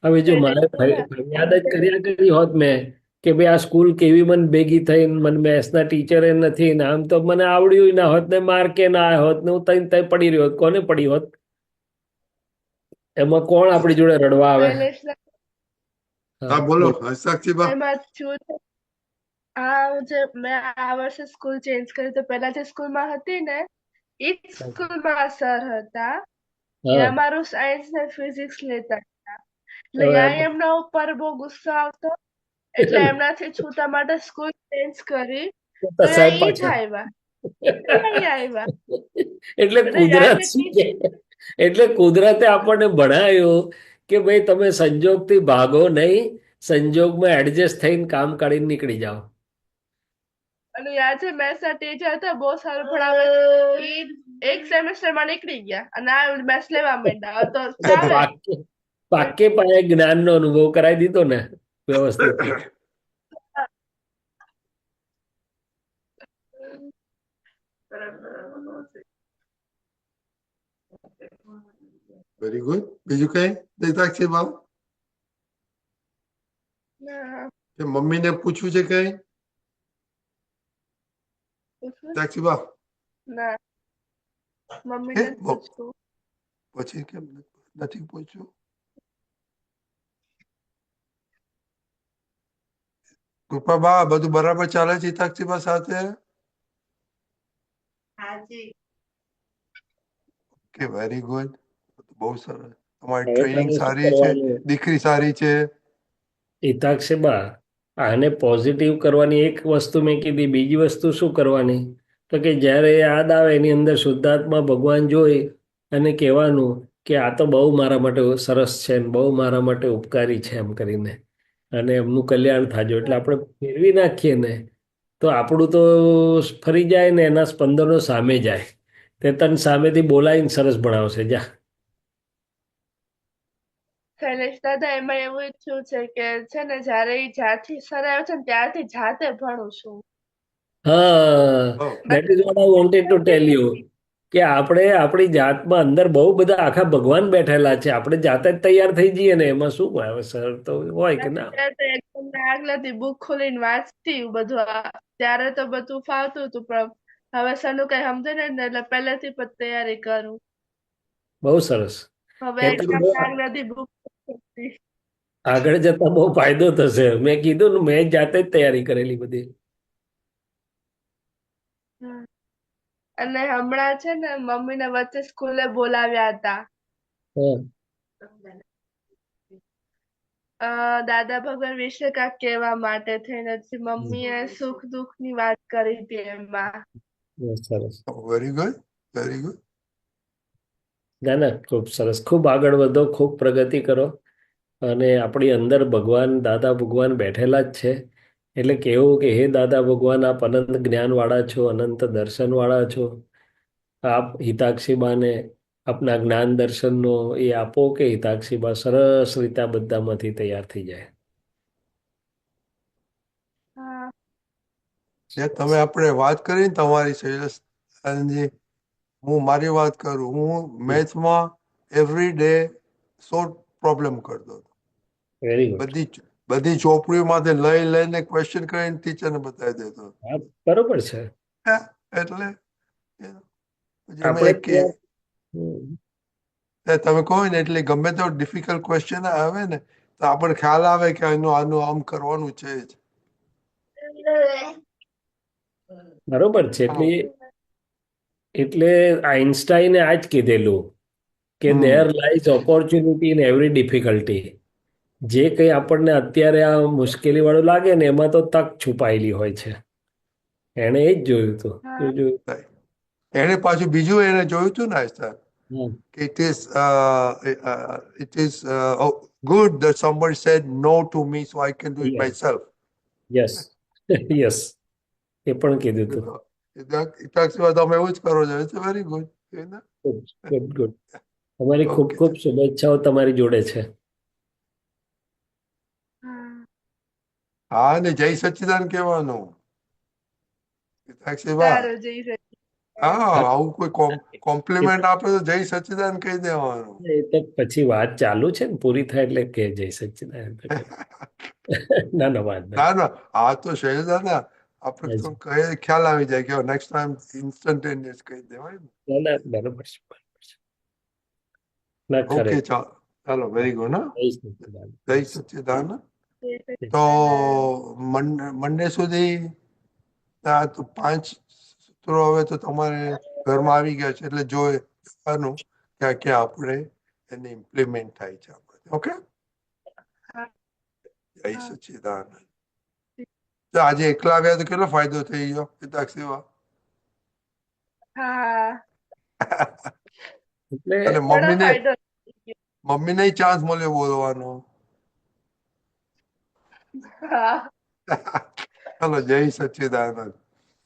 હવે જો મારે ફરિયાદ જ કર્યા કરી હોત મેં કે ભાઈ આ સ્કૂલ કેવી મને ભેગી થઈ, મને મેથ્સના ટીચરે નથી ને આમ, તો મને આવડ્યું ના હોત ને માર્કે ના આવ્યા હોત ને હું તઈ પડી રહ્યો હોત. કોને પડી હોત? એમાં કોણ આપણી જોડે રડવા આવે? શૈલેષ હા બોલો સાક્ષીબા. એમાં શું છે, મેં આ વર્ષે સ્કૂલ ચેન્જ કરી, તો પહેલા જે સ્કૂલમાં હતી ને એ જ સ્કૂલમાં સર હતા એ હા અમારું સાયન્સ ને ફિઝિક્સ લેતા હતા. એટલે હવે ત્યાં એમના ઉપર બહુ ગુસ્સો આવતો, એટલે એમનાથી છૂટા માટે સ્કૂલ ચેન્જ કરી. તો સાહેબ ઈ જ પાછા આવ્યા, નહીં આવ્યા. એટલે અને કુદરત યાદ શું છે? એટલે કુદરતે આપણને ભણાવ્યું કે ભાઈ તમે સંજોગથી ભાગો નહીં, સંજોગમાં એડજસ્ટ થઈને કામ કાઢીને નીકળી જાઓ. અને યાદ છે મેથ્સના ટીચર હતા, બહુ સારું ભણાવે. ઈ એક સેમેસ્ટરમાં નીકળી ગયા અને આ મેથ્સ લેવા માંડ્યા. તો ચાલે. પાકે પાયે જ્ઞાનનો અનુભવ કરાવી દીધો ને વ્યવસ્થિત. Very good. બીજું કઈ સાક્ષીબા? ના, કે મમ્મીને પૂછવું છે કઈ સાક્ષીબા? ના, મમ્મીને જ પૂછવું. પછી કેમ નથી પૂછ્યું? કૃપાબા બધું બરાબર ચાલે છે સાક્ષીબા સાથે? કે વેરી ગુડ, બહુ સરસ. તમારી હવે ટ્રેનિંગ તમે શું સારી છે, કરવાનું? દીકરી સારી છે. હિતાક્ષબા, આને પોઝિટિવ કરવાની એક વસ્તુ મેં કીધી. બીજી વસ્તુ શું કરવાની? તો કે જ્યારે યાદ આવે એની અંદર શુદ્ધાત્મા ભગવાન જોઈ અને કહેવાનું કે આ તો બહુ મારા માટે સરસ છે ને બહુ મારા માટે ઉપકારી છે એમ કરીને, અને એમનું કલ્યાણ થાજો. એટલે આપણે ફેરવી નાખીએ ને તો આપણું તો ફરી જાય ને એના સ્પંદનો સામે જાય. તે તને સામેથી બોલાવીને સરસ ભણાવશે. જા. શૈલેષ દાદા, એમાં એવું થયું છે કે છે ને, જ્યારે ઈ જ્યારથી સર આવ્યો છે ને ત્યારથી જાતે ભણું છું. હા, that is what I wanted to tell you કે આપણે આપણી જાતમાં અંદર બહુ બધા આખા ભગવાન બેઠેલા છે. આપણે જાતે જ તૈયાર થઈ જઈએ ને એમાં શું આવે? સર તો હોય કે ના. ત્યારે તો એકદમ આગળથી બુક ખોલીને વાંચતી બધું. ત્યારે તો બધું ફાવતું હતું, પણ હવે સરનું કઈ સમજે ને એટલે પહેલેથી જ તૈયારી કરું. બહુ સરસ. હવે એ તો એકદમ બહુ આગળથી બુક ખોલતી. આગળ જતા બહુ ફાયદો થશે. મેં કીધું ને, મેં જાતે જ તૈયારી કરેલી બધી. હમ. અને હમણાં છે ને મમ્મીને વચ્ચે સ્કૂલે બોલાવ્યા હતા. હા. દાદા ભગવાન વિશે કાંઈક કહેવા માટે થઈને મમ્મીએ સુખ દુઃખ ની વાત કરી હતી એમાં. બહુ સરસ. Very good, very good. ના ના, ખૂબ સરસ. ખૂબ આગળ વધો, ખૂબ પ્રગતિ કરો. અને આપણી અંદર ભગવાન, દાદા ભગવાન બેઠેલા જ છે. એટલે કેવું કે હે દાદા ભગવાન, આપ અનંત જ્ઞાનવાળા છો, અનંત દર્શનવાળા છો. આપ હિતાક્ષીબાને આપના જ્ઞાન દર્શનનો એ આપો કે હિતાક્ષીબા સરસ રીતે આ બધામાંથી તૈયાર થઈ જાય. હા. તમે આપણે વાત કરી ને તમારી શૈલેષજી, હું મારી વાત કરું. હું મેથ્સમાં એવરી ડે 100 પ્રોબ્લેમ કરતો હતો. Very good. બધી ચોપડીઓમાંથી લઈ લઈને ક્વેશ્ચન કરીને ટીચરને બતાવી દેતો. હા, બરોબર છે. એટલે પછી અમે આપણે એક તમે કહો ને, એટલે ગમે તો ડિફિકલ્ટ ક્વેશ્ચન આવે ને તો આપણને ખ્યાલ આવે કે આનું આમ કરવાનું છે જ. બરોબર છે. એટલે આઈન્સ્ટાઈને આ જ કીધેલું કે there lies opportunity in every difficulty. જે કંઈ આપણને અત્યારે આ મુશ્કેલી વાળું લાગે ને એમાં તો તક છુપાયેલી હોય છે. એણે એ જ જોયું હતું. એને પાછું બીજું એને જોયું હતું ને sir, hmm. it is good that somebody said no to me so I can do it Yes. myself. Yes yes. એ પણ કીધું હતું. હિતાક્ષ સેવા તમે એવું જ કરો છો. It's very good. Good good. તમારી ખૂબ ઓકે. ખૂબ શુભેચ્છાઓ તમારી જોડે છે. હા હા ને જય સચ્ચિદાન કહેવાનું. હિતાક્ષ સેવા. સારું જઈ શકીએ. હા, આવું કોઈ કોમ્પ્લિમેન્ટ આપે તો જય સચ્ચિદાન કહી દેવાનું. એ તો પછી વાત ચાલુ છે ને, પૂરી થાય એટલે કે જય સચ્ચિદાનંદ. ના ના વાત ના ના, આ તો શૈલદાદા આપણે તો હાજી. કહે ખ્યાલ આવી જાય કે નેક્સ્ટ ટાઈમ ઇન્સ્ટન્ટેનિયસ કહી દેવાય ને. ના ના બરોબર છે, બરોબર છે. ના ઓકે, ખરેખર. ચાલો વેરી ગુડ. હા, જય સચ્ચિદાનંદ. જય સચ્ચિદાન. જય તો સચ્ચિદાનંદ. મંડે સુધી આ તો 5 સૂત્રો હવે તો તમારે ઘરમાં આવી ગયા છે, એટલે જોવાનું ક્યાં ક્યાં આપણે એને ઇમ્પ્લિમેન્ટ થાય છે આપણે. ઓકે, હા જય હા સચ્ચિદાનંદ. તો આજે એકલા આવ્યા તો કેટલો ફાયદો થઈ ગયો પિતાક્ષ સેવા. હા એટલે અને ઘણો ફાયદો થઈ મમ્મીને ચાન્સ મળ્યો બોલવાનો. ગયો. હા ચલો, જય સચ્ચિદાનંદ.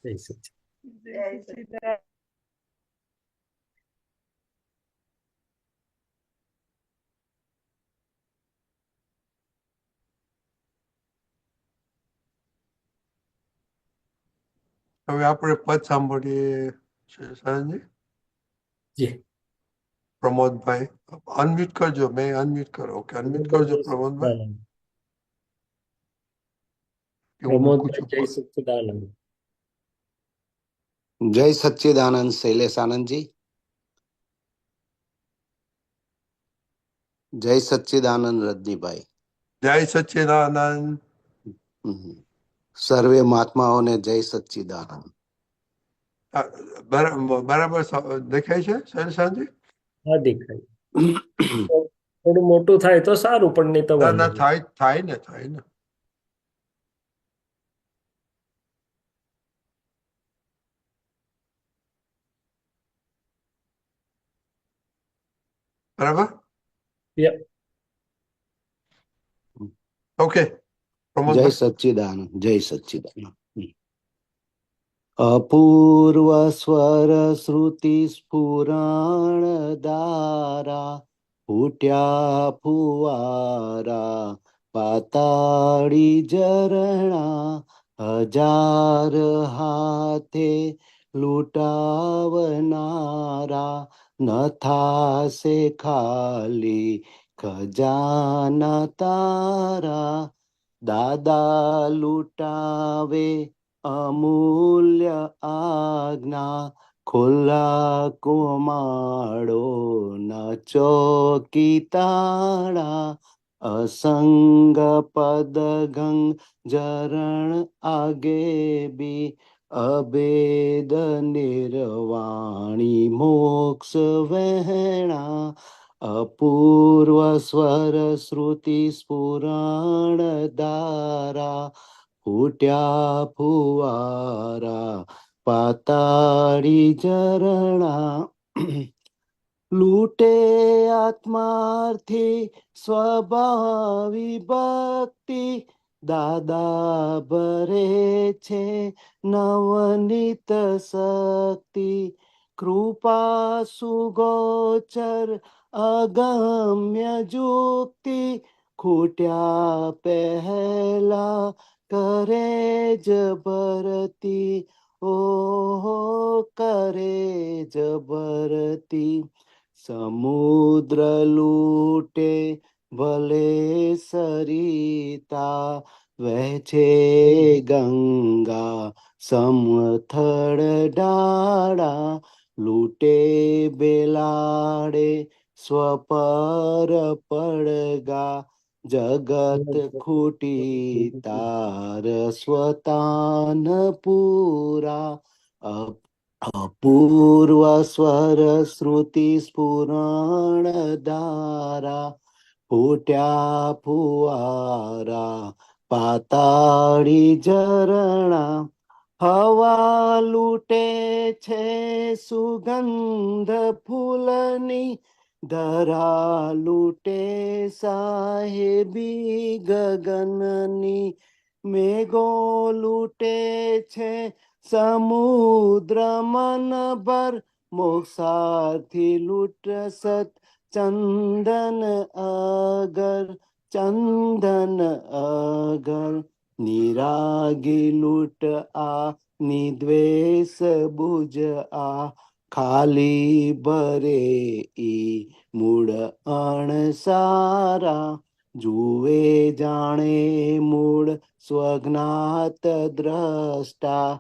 જય સચ્ચિદાનંદ. જય સચ્ચિદાનંદ. હવે આપણે પદ સાંભળીએ. શેષાનંદજી, જી. પ્રમોદભાઈ અનમ્યુટ કરજો. મેં અનમ્યુટ કરો. ઓકે, અનમ્યુટ કરજો પ્રમોદભાઈ. કે હું મૂકું પ્રમોદભાઈ છું જય સચ્ચિદાનંદ. જય સચ્ચિદાનંદ શૈલેષ આનંદજી. જય સચ્ચિદાનંદ રજનીભાઈ. જય સચ્ચિદાનંદ. હમ. સર્વે મહાત્માઓને જય સચ્ચિદાનંદ. બરાબર દેખાય છે શૈલેષાનંદજી? હા દેખાય. થોડું મોટું થાય તો સારું, પણ નહીં તો ના વાંધો ના, નહીં. થાય ને, થાય ને. બરાબર. યા. ઓકે જય પ્રમોદભાઈ. સચ્ચિદાનંદ. જય સચ્ચિદાનંદ. અપૂર્વ સ્વર શ્રુતિ સ્ફુરાણ દારા ફૂટ્યા ફુવારા પાતાળી ઝરણા હજાર હાથે લૂંટાવનારા ન થાશે ખાલી ખજાના તારા દાદા લૂંટાવે અમૂલ્ય આજ્ઞા ખુલ્લા કુમાડો ન ચોકી તાળા અસંગ પદ ગંગ જરણ આગે બી અભેદ નિર્વાણી મોક્ષ વહેણા અપૂર્વ સ્વર શ્રુતિ સ્ફુરાણ દારા ફૂટ્યા ફુવારા પાતાળી ઝરણા લૂટે આત્માર્થી સ્વભાવી ભક્તિ દાદા ભરે છે નવનીત શક્તિ કૃપા સુગોચર અગમ્ય જુક્તિ ખૂટ્યા પહેલા કરે જ ભરતી ઓહો કરે જ ભરતી સમુદ્ર લૂટે ભલે સરિતા વહેછે ગંગા સમથળ ડાળા લૂટે બેલાડે સ્વપર પડગા જગત ખૂટી તાર સ્વતાન પૂરા અપૂર્વ સ્વર શ્રુતિ સ્ફુરાણ દારા ફૂટ્યા ફુવારા પાતાળી ઝરણા હવા લૂટે છે સુગંધ ફૂલની ધરા લૂટે સાહેબી ગગનની મેઘો લૂટે છે સમુદ્ર મન ભર મોક્ષાર્થી લૂંટસત ચંદન અગર નિરાગી લૂંટ આ નિદ્વેષ બુજ આ ખાલી ભરે ઈ મૂળ અણસારા જુએ જાણે મૂળ સ્વજ્ઞાત દ્રષ્ટા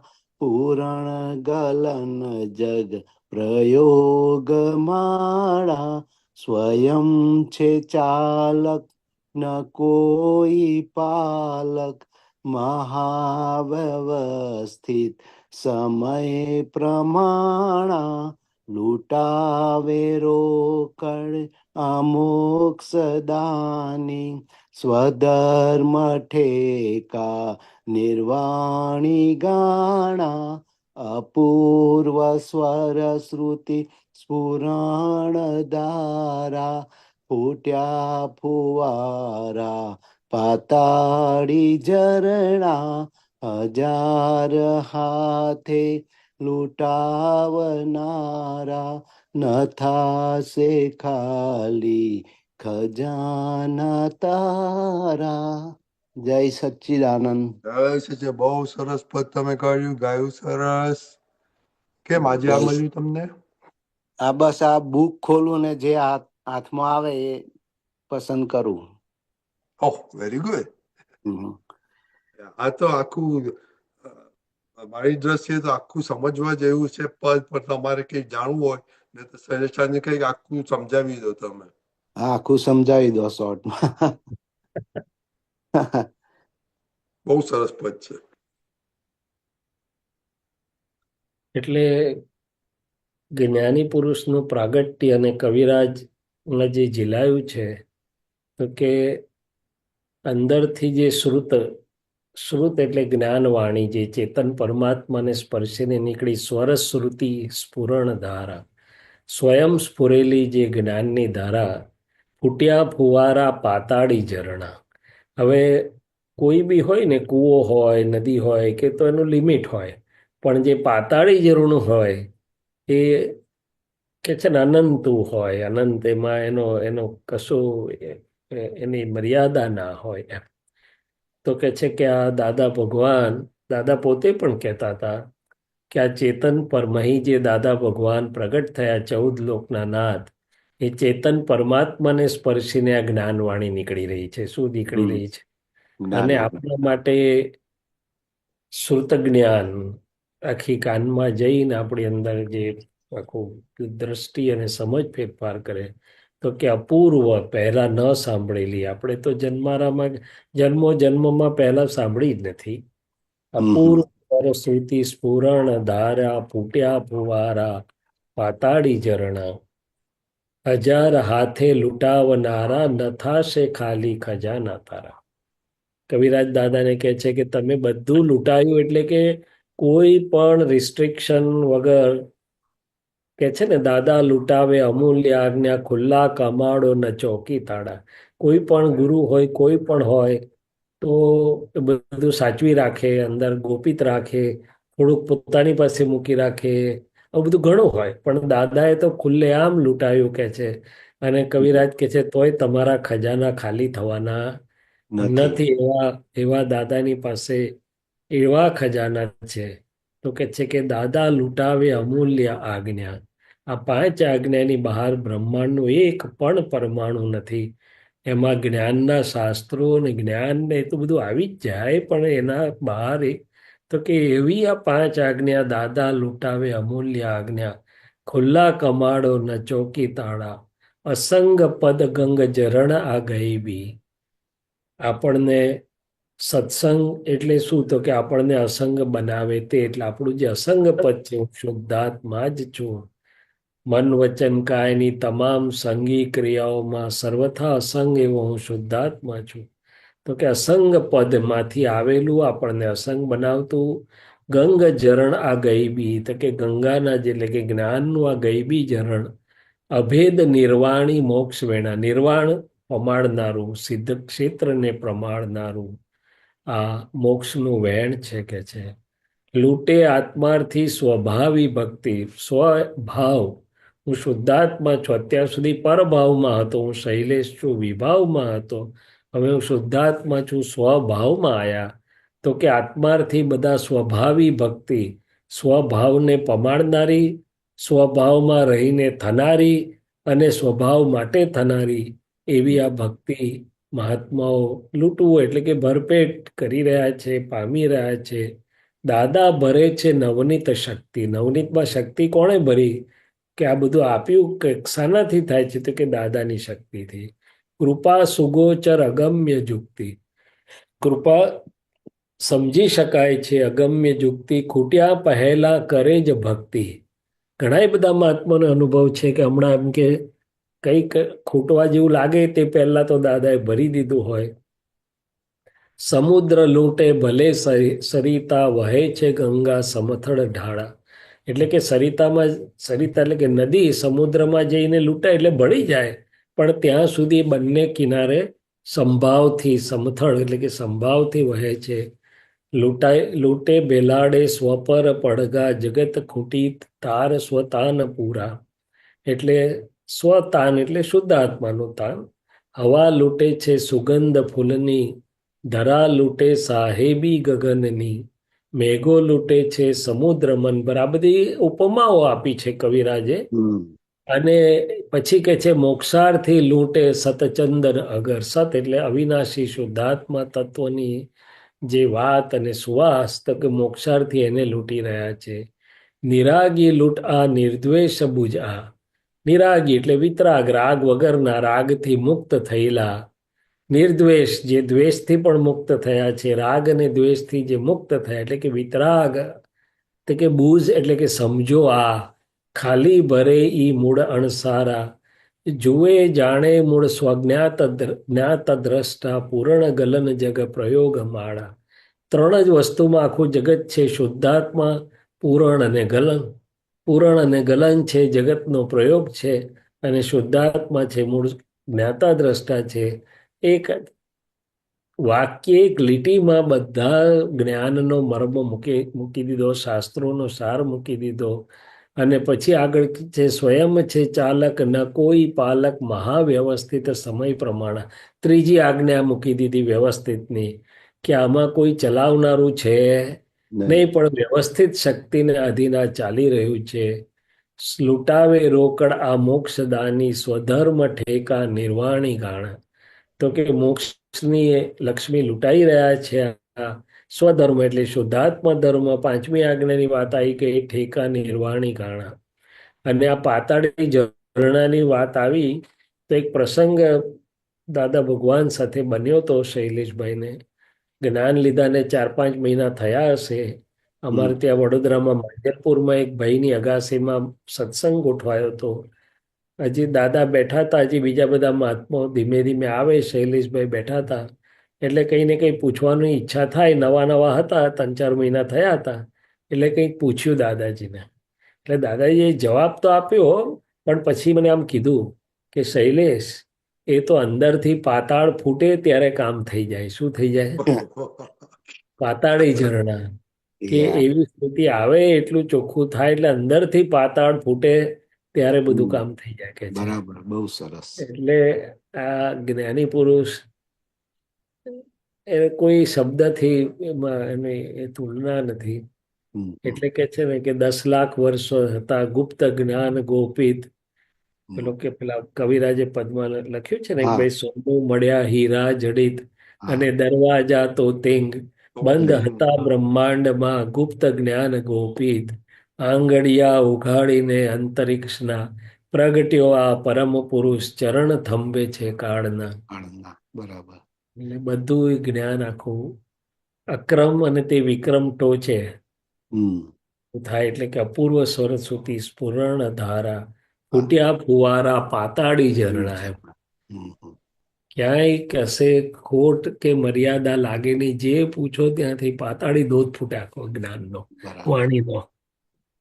પૂરણ ગલન જગ પ્રયોગ માળા સ્વયં છે ચાલક ન કોઈ પાલક મહાવ્યવસ્થિત સમય પ્રમાણા લૂટાવે રોકડ અમોક્ષદાની સ્વધર્મ ઠેકા નિર્વાણી ગાણા અપૂર્વ સ્વર શ્રુતિ સ્ફુરણ ધારા ફૂટ્યા ફુવારા પાતાળી ઝરણા હજાર હાથે લૂંટાવનારા ન થાશે ખાલી ખજાના તારા. જય સચ્ચિદાનંદ. છે બહુ સરસ પદ તમે કહ્યું, ગાયું સરસ. કેમ આજે આ મળ્યું તમને? આ બસ આ બુક ખોલું ને જે હાથમાં આવે એ પસંદ કરું. ઓહ, વેરી ગુડ. આ તો આખું મારી દ્રષ્ટિએ તો આખું સમજવા જેવું છે પદ, પણ તમારે કઈ જાણવું હોય ને તો શૈલેષાને કઈક આખું સમજાવી દો તમે. આખું સમજાવી દો શોર્ટમાં. બહુ સરસ પદ છે. એટલે જ્ઞાની પુરુષનું પ્રાગટ્ય અને કવિરાજ જે ઝીલાયું છે તો કે અંદરથી જે શ્રુત એટલે જ્ઞાનવાણી, જે ચેતન પરમાત્માને સ્પર્શીને નીકળી સ્વરસ શ્રુતિ સ્ફુરણ ધારા, સ્વયં સ્ફુરેલી જે જ્ઞાનની ધારા, ફૂટ્યા ફુવારા પાતાળી ઝરણા. હવે કોઈ બી હોય ને, કૂવો હોય, નદી હોય કે તો એનું લિમિટ હોય, પણ જે પાતાળી ઝરણું હોય એ કે છે ને અનંતું હોય, અનંત, એમાં એનો કશું એની મર્યાદા ના હોય એમ. તો કે છે કે આ દાદા પોતે પણ કહેતા હતા કે આ ચેતન પરમહી જે દાદા ભગવાન પ્રગટ થયા 14 લોકના નાથ, એ ચેતન પરમાત્માને સ્પર્શીને આ જ્ઞાનવાણી નીકળી રહી છે. શું નીકળી રહી છે? અને આપણા માટે શ્રુત જ્ઞાન આખી કાનમાં જઈને આપણી અંદર જે આખું દ્રષ્ટિ અને સમજ ફેરફાર કરે, તો કે અપૂર્વ, પહેલા ન સાંભળેલી, આપણે તો જન્મમાં પહેલા સાંભળી જ નથી. અપૂર્વ શ્રુતિ સ્ફુરણ ધારા, ફૂટ્યા ફુવારા પાતાળી ઝરણા, હજાર હાથે લૂંટાવનારા, નથાશે ખાલી ખજાના તારા. કવિરાજ દાદાને કહે છે કે તમે બધું લૂંટાયું, એટલે કે કોઈ પણ રિસ્ટ્રિક્શન વગર, કે છે ને દાદા લૂંટાવે અમૂલ્ય આજ્ઞા, ખુલ્લા કમાડો ન ચોકી તાળા. કોઈ પણ ગુરુ હોય, કોઈ પણ હોય તો બધું સાચવી રાખે, અંદર ગોપિત રાખે, થોડુંક પોતાની પાસે મૂકી રાખે, આવું બધું ઘણું હોય. પણ દાદાએ તો ખુલ્લેઆમ લૂંટાયું કે છે. અને કવિરાજ કે છે તોય તમારા ખજાના ખાલી થવાના નથી. એવા દાદાની પાસે એવા ખજાના છે. તો કે છે કે દાદા લૂંટાવે અમૂલ્ય આજ્ઞા. આ 5 આજ્ઞાની બહાર બ્રહ્માંડનું એક પણ પરમાણુ નથી. એમાં જ્ઞાનના શાસ્ત્રો અને જ્ઞાન ને તો બધું આવી જ જાય, પણ એના બહાર તો કે એવી આ 5 આજ્ઞા, દાદા લૂંટાવે અમૂલ્ય આજ્ઞા, ખુલ્લા કમાડો ન ચોકી તાળા, અસંગ પદ ગંગ ઝરણ આ ગઈબી. આપણને સત્સંગ એટલે શું? તો કે આપણને અસંગ બનાવે તે. એટલે આપણું જે અસંગ પદ છે, હું શુદ્ધાત્મા જ છું. મન વચન કાયની તમામ સંગી ક્રિયાઓમાં સર્વથા અસંગ એવો હું શુદ્ધાત્મા છું. તો કે અસંગ પદમાંથી આવેલું આપણને અસંગ બનાવતું ગંગ ઝરણ આ ગઈબી. તો કે ગંગાના એટલે કે જ્ઞાનનું આ ગઈબી ઝરણ, અભેદ નિર્વાણી મોક્ષ વેણા. નિર્વાણ પ્રમાણનારું, સિદ્ધ ક્ષેત્રને પ્રમાણનારું આ મોક્ષનું વહેણ છે કે છે. લૂંટે આત્માર્થી સ્વભાવી ભક્તિ, સ્વભાવ. હું શુદ્ધાત્મા છું, અત્યાર સુધી પરભાવમાં હતો, હું શૈલેષ છું, વિભાવમાં હતો, હવે હું શુદ્ધાત્મા છું, સ્વભાવમાં આયા. તો કે આત્માર્થી બધા સ્વભાવી ભક્તિ, સ્વભાવને પમાડનારી, સ્વભાવમાં રહીને થનારી અને સ્વભાવ માટે થનારી એવી આ ભક્તિ મહાત્માઓ લૂંટવું એટલે કે ભરપેટ કરી રહ્યા છે, પામી રહ્યા છે. દાદા ભરે છે નવનીત શક્તિ. નવનીતમાં શક્તિ કોણે ભરી? કે આ બધું આપ્યું કે શાનાથી થાય છે? તો કે દાદાની શક્તિથી. કૃપા સુગોચર અગમ્ય જુક્તિ. કૃપા સમજી શકાય છે, અગમ્ય જુક્તિ. ખૂટ્યા પહેલા કરે જ ભક્તિ. ઘણા બધા મહાત્માનો અનુભવ છે કે હમણાં એમ કે કંઈક ખૂટવા જેવું લાગે તે પહેલા તો દાદાએ ભરી દીધું હોય. સમુદ્ર લૂંટે ભલે સરિતા, વહે છે ગંગા સમથળ ઢાળા. એટલે કે સરિતા એટલે કે નદી સમુદ્રમાં જઈને લૂંટાય એટલે ભળી જાય, પણ ત્યાં સુધી બંને કિનારે સંભાવથી, સમથળ એટલે કે સંભાવથી વહે છે. લૂંટે બેલાડે સ્વપર પડઘા, જગત ખૂટી તાર સ્વતાન પૂરા. એટલે સ્વતાન એટલે શુદ્ધ આત્માનું તાન. હવા લૂંટે છે સુગંધ ફૂલની, ધરા લૂંટે સાહેબી ગગનની, મેઘો લૂંટે છે સમુદ્ર મનભર. આ બધી ઉપમાઓ આપી છે કવિરાજે. અને પછી કે છે મોક્ષાર્થી લૂંટે સતચંદન અગર. સત એટલે અવિનાશી શુદ્ધાત્મા તત્વની જે વાત અને સુવાસ, તો કે મોક્ષાર્થી એને લૂંટી રહ્યા છે. નિરાગી લૂંટ આ નિર્દ્વેષ બુજ આ. નિરાગી એટલે વિતરાગ, રાગ વગરના, રાગથી મુક્ત થયેલા. નિર્દ્વેષ જે દ્વેષથી પણ મુક્ત થયા છે, રાગ અને દ્વેષથી જે મુક્ત થયા એટલે કે વિતરાગ. એટલે કે બુઝ એટલે કે સમજો આ. ખાલી ભરે ઈ મૂળ અણસારા, જુએ જાણે મૂળ સ્વજ્ઞાત દ્રષ્ટા, પૂર્ણ ગલન જગ પ્રયોગ માળા. ત્રણ જ વસ્તુમાં આખું જગત છે, શુદ્ધાત્મા, પૂરણ અને ગલન. પૂરણ અને ગલન છે જગતનો પ્રયોગ છે, અને શુદ્ધાત્મા છે મૂળ જ્ઞાતા દ્રષ્ટા છે. એક વાક્ય, એક લીટીમાં બધા જ્ઞાનનો મર્મ મૂકી દીધો, શાસ્ત્રોનો સાર મૂકી દીધો. અને પછી આગળ છે સ્વયં છે ચાલક, ન કોઈ પાલક, મહાવ્યવસ્થિત સમય પ્રમાણે. ત્રીજી આજ્ઞા મૂકી દીધી વ્યવસ્થિતની, કે આમાં કોઈ ચલાવનારું છે નહીં, પણ વ્યવસ્થિત શક્તિને અધીન ચાલી રહ્યું છે. લૂંટાવે રોકડ આ મોક્ષદાની, સ્વધર્મ ઠેકા નિર્વાણી ગાણા. તો કે મોક્ષની લક્ષ્મી લૂંટાઈ રહ્યા છે. સ્વધર્મ એટલે શુદ્ધાત્મા ધર્મ, પાંચમી આજ્ઞાની વાત આવી કે એ ઠેકા નિર્વાણી ગાણા. અને આ પાતાળી ઝરણાની વાત આવી તો એક પ્રસંગ દાદા ભગવાન સાથે બન્યો તો શૈલેષભાઈને. જ્ઞાન લીધાને 4-5 મહિના થયા હશે. અમારે ત્યાં વડોદરામાં માંજલપુરમાં એક ભાઈની અગાસીમાં સત્સંગ ગોઠવાયો હતો. હજી દાદા બેઠા હતા, હજી બીજા બધા મહાત્માઓ ધીમે ધીમે આવે, શૈલેષભાઈ બેઠા હતા. એટલે કંઈ ને કંઈ પૂછવાની ઈચ્છા થાય. નવા હતા, 3-4 મહિના થયા હતા, એટલે કંઈક પૂછ્યું દાદાજીને. એટલે દાદાજીએ જવાબ તો આપ્યો, પણ પછી મને આમ કીધું કે શૈલેષ, એ તો અંદરથી પાતાળ ફૂટે ત્યારે કામ થઈ જાય. શું થઈ જાય? પાતાળી ઝરણા. કે એવી સ્થિતિ આવે, એટલું ચોખ્ખું થાય, એટલે અંદરથી પાતાળ ફૂટે ત્યારે બધું કામ થઈ જાય કે બરાબર, બહુ સરસ. એટલે આ જ્ઞાની પુરુષ એ કોઈ શબ્દથી એમાં એની એ તુલના નથી. એટલે કે છે ને કે 10 લાખ વર્ષો હતા ગુપ્ત જ્ઞાન ગોપિત. પેલો કે પેલા કવિરાજે પદ્માં લખ્યું છે ને કે ભાઈ સોનું મળ્યા હીરા જડિત, અને દરવાજા તો તેંગ, બંધ હતા બ્રહ્માંડમાં ગુપ્ત જ્ઞાન ગોપિત. આંગળિયા ઉઘાડીને અંતરિક્ષના, પ્રગટ્યો આ પરમ પુરુષ, ચરણ થંભે છે કાળના. બરાબર. એટલે બધું જ્ઞાન આખું અક્રમ અને તે વિક્રમ ટોચે થાય. એટલે કે અપૂર્વ સરસ્વતી સ્ફુરણ ધારા, ફૂટ્યા ફુવારા પાતાળી ઝરણા. ક્યાંય કશે ખોટ કે મર્યાદા લાગે નહીં. જે પૂછો ત્યાંથી પાતાળી ધોધ ફૂટે આખો જ્ઞાનનો, વાણીનો.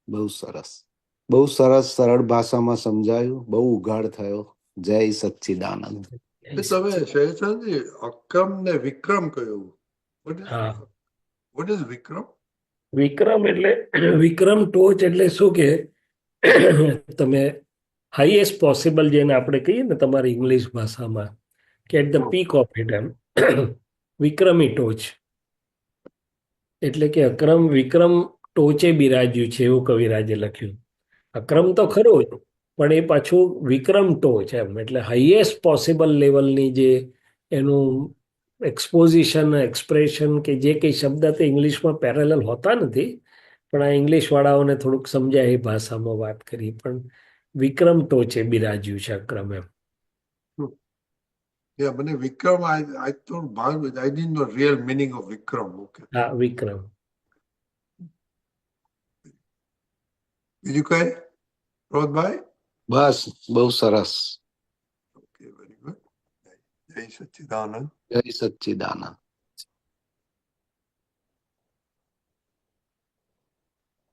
બહુ સરસ, બહુ સરસ, સરળ ભાષામાં સમજાયું, બહુ ઉઘાડ થયો. જય સચ્ચિદાનંદ. તમે શૈલેષજી અક્રમ ને વિક્રમ કહ્યું. What is Vikram? વિક્રમ એટલે વિક્રમ ટોચ એટલે શું કે તમે હાઈએસ્ટ પોસિબલ જેને આપણે કહીએ ને તમારી ઇંગ્લિશ ભાષામાં કે at the peak of it એમ વિક્રમી ટોચ એટલે કે અક્રમ વિક્રમ ટોચે બિરાજ્યું છે એવું કવિરાજે લખ્યું. અક્રમ તો ખરું જ પણ એ પાછું વિક્રમ ટોચ એમ એટલે હાઈએસ્ટ પોસિબલ લેવલની જે એનું એક્સપોઝિશન એક્સપ્રેશન કે જે કંઈ શબ્દ તે ઇંગ્લિશમાં પેરેલલ હોતા નથી પણ આ ઇંગ્લિશ વાળાઓને થોડુંક સમજાય એ ભાષામાં વાત કરી પણ વિક્રમ ટોચે બિરાજ્યું છે અક્રમ એમ. Yeah, but Vikram, I thought Bhagavad, I didn't know real meaning of Vikram. Okay. હા વિક્રમ. બીજું કઈ રોહતભાઈ? બસ બહુ સરસ. Okay, very good. જય સચ્ચિદાનંદ. જય સચ્ચિદાનંદ.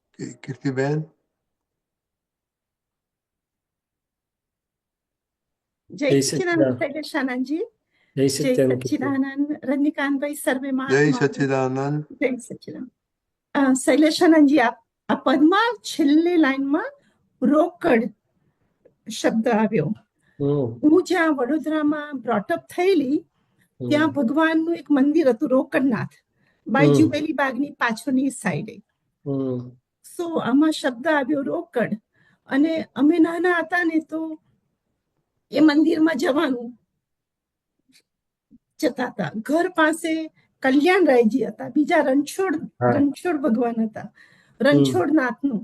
Okay, કીર્તિબેન. જય જય સચ્ચિદાનંદ સચ્ચિદાનંદ. શૈલેષાનંદજી. જય જય સચ્ચિદાનંદ. સચ્ચિદાનંદ રજનીકાંતભાઈ સર્વે જય મહાત્મા. સચ્ચિદાનંદ. જય સચ્ચિદાનંદ. શૈલેષાનંદજી આ પદમાં છેલ્લી લાઈનમાં રોકડ શબ્દ આવ્યો. હું જ્યાં વડોદરામાં બ્રોટઅપ થયેલી ત્યાં ભગવાનનું એક મંદિર હતું રોકડનાથ બાય જુબેલી બાગની પાછળની સાઈડે. સો આમાં શબ્દ આવ્યો રોકડ અને અમે નાના હતા ને તો એ મંદિરમાં જવાનું જતા હતા. ઘર પાસે કલ્યાણરાયજી હતા, બીજા રણછોડ ભગવાન હતા, રણછોડનાથ નું.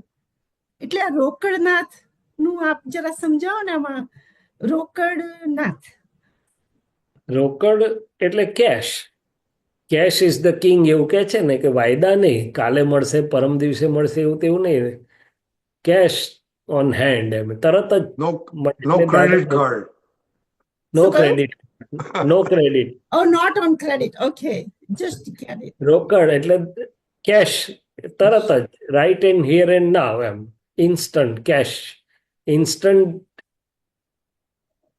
એટલે આ રોકડનાથ નું આપ જરા સમજાવો ને. આમાં રોકડનાથ રોકડ એટલે cash. Cash is the king એવું કે છે ને કે વાયદા નહીં કાલે મળશે પરમ દિવસે મળશે એવું તેવું નહીં. કેશ ઓન હેન્ડ એમ તરત જ No credit card. No credit no credit. Oh, not on credit. Okay, just credit. રોકડ એટલે કેશ તરત જ right and here and now એમ instant cash instant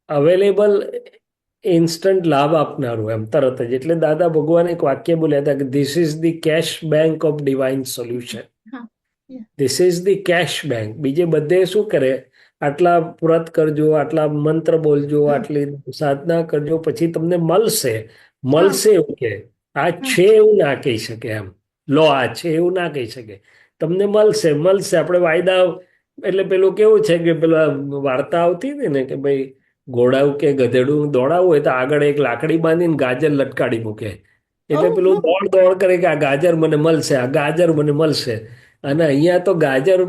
available instant લાભ આપનારું એમ તરત જ. એટલે દાદા ભગવાન એક વાક્ય બોલ્યા હતા કે this is the cash bank of divine solution. This is the cash bank. બીજે બધે શું કરે આટલા વ્રત કરજો, આટલા મંત્ર બોલજો, આટલી સાધના કરજો પછી તમને મળશે એવું કે આ છે એવું ના કહી શકે એમ. લો આ છે એવું ના કહી શકે. તમને મળશે આપણે વાયદા. એટલે પેલું કેવું છે કે પેલા વાર્તા આવતી હતી ને કે ભાઈ ઘોડાવું કે ગધેડું દોડાવવું હોય તો આગળ એક લાકડી બાંધીને ગાજર લટકાડી મૂકે. એટલે પેલું દોડ કરે કે આ ગાજર મને મળશે, આ ગાજર મને મળશે. અને અહીંયા તો ગાજર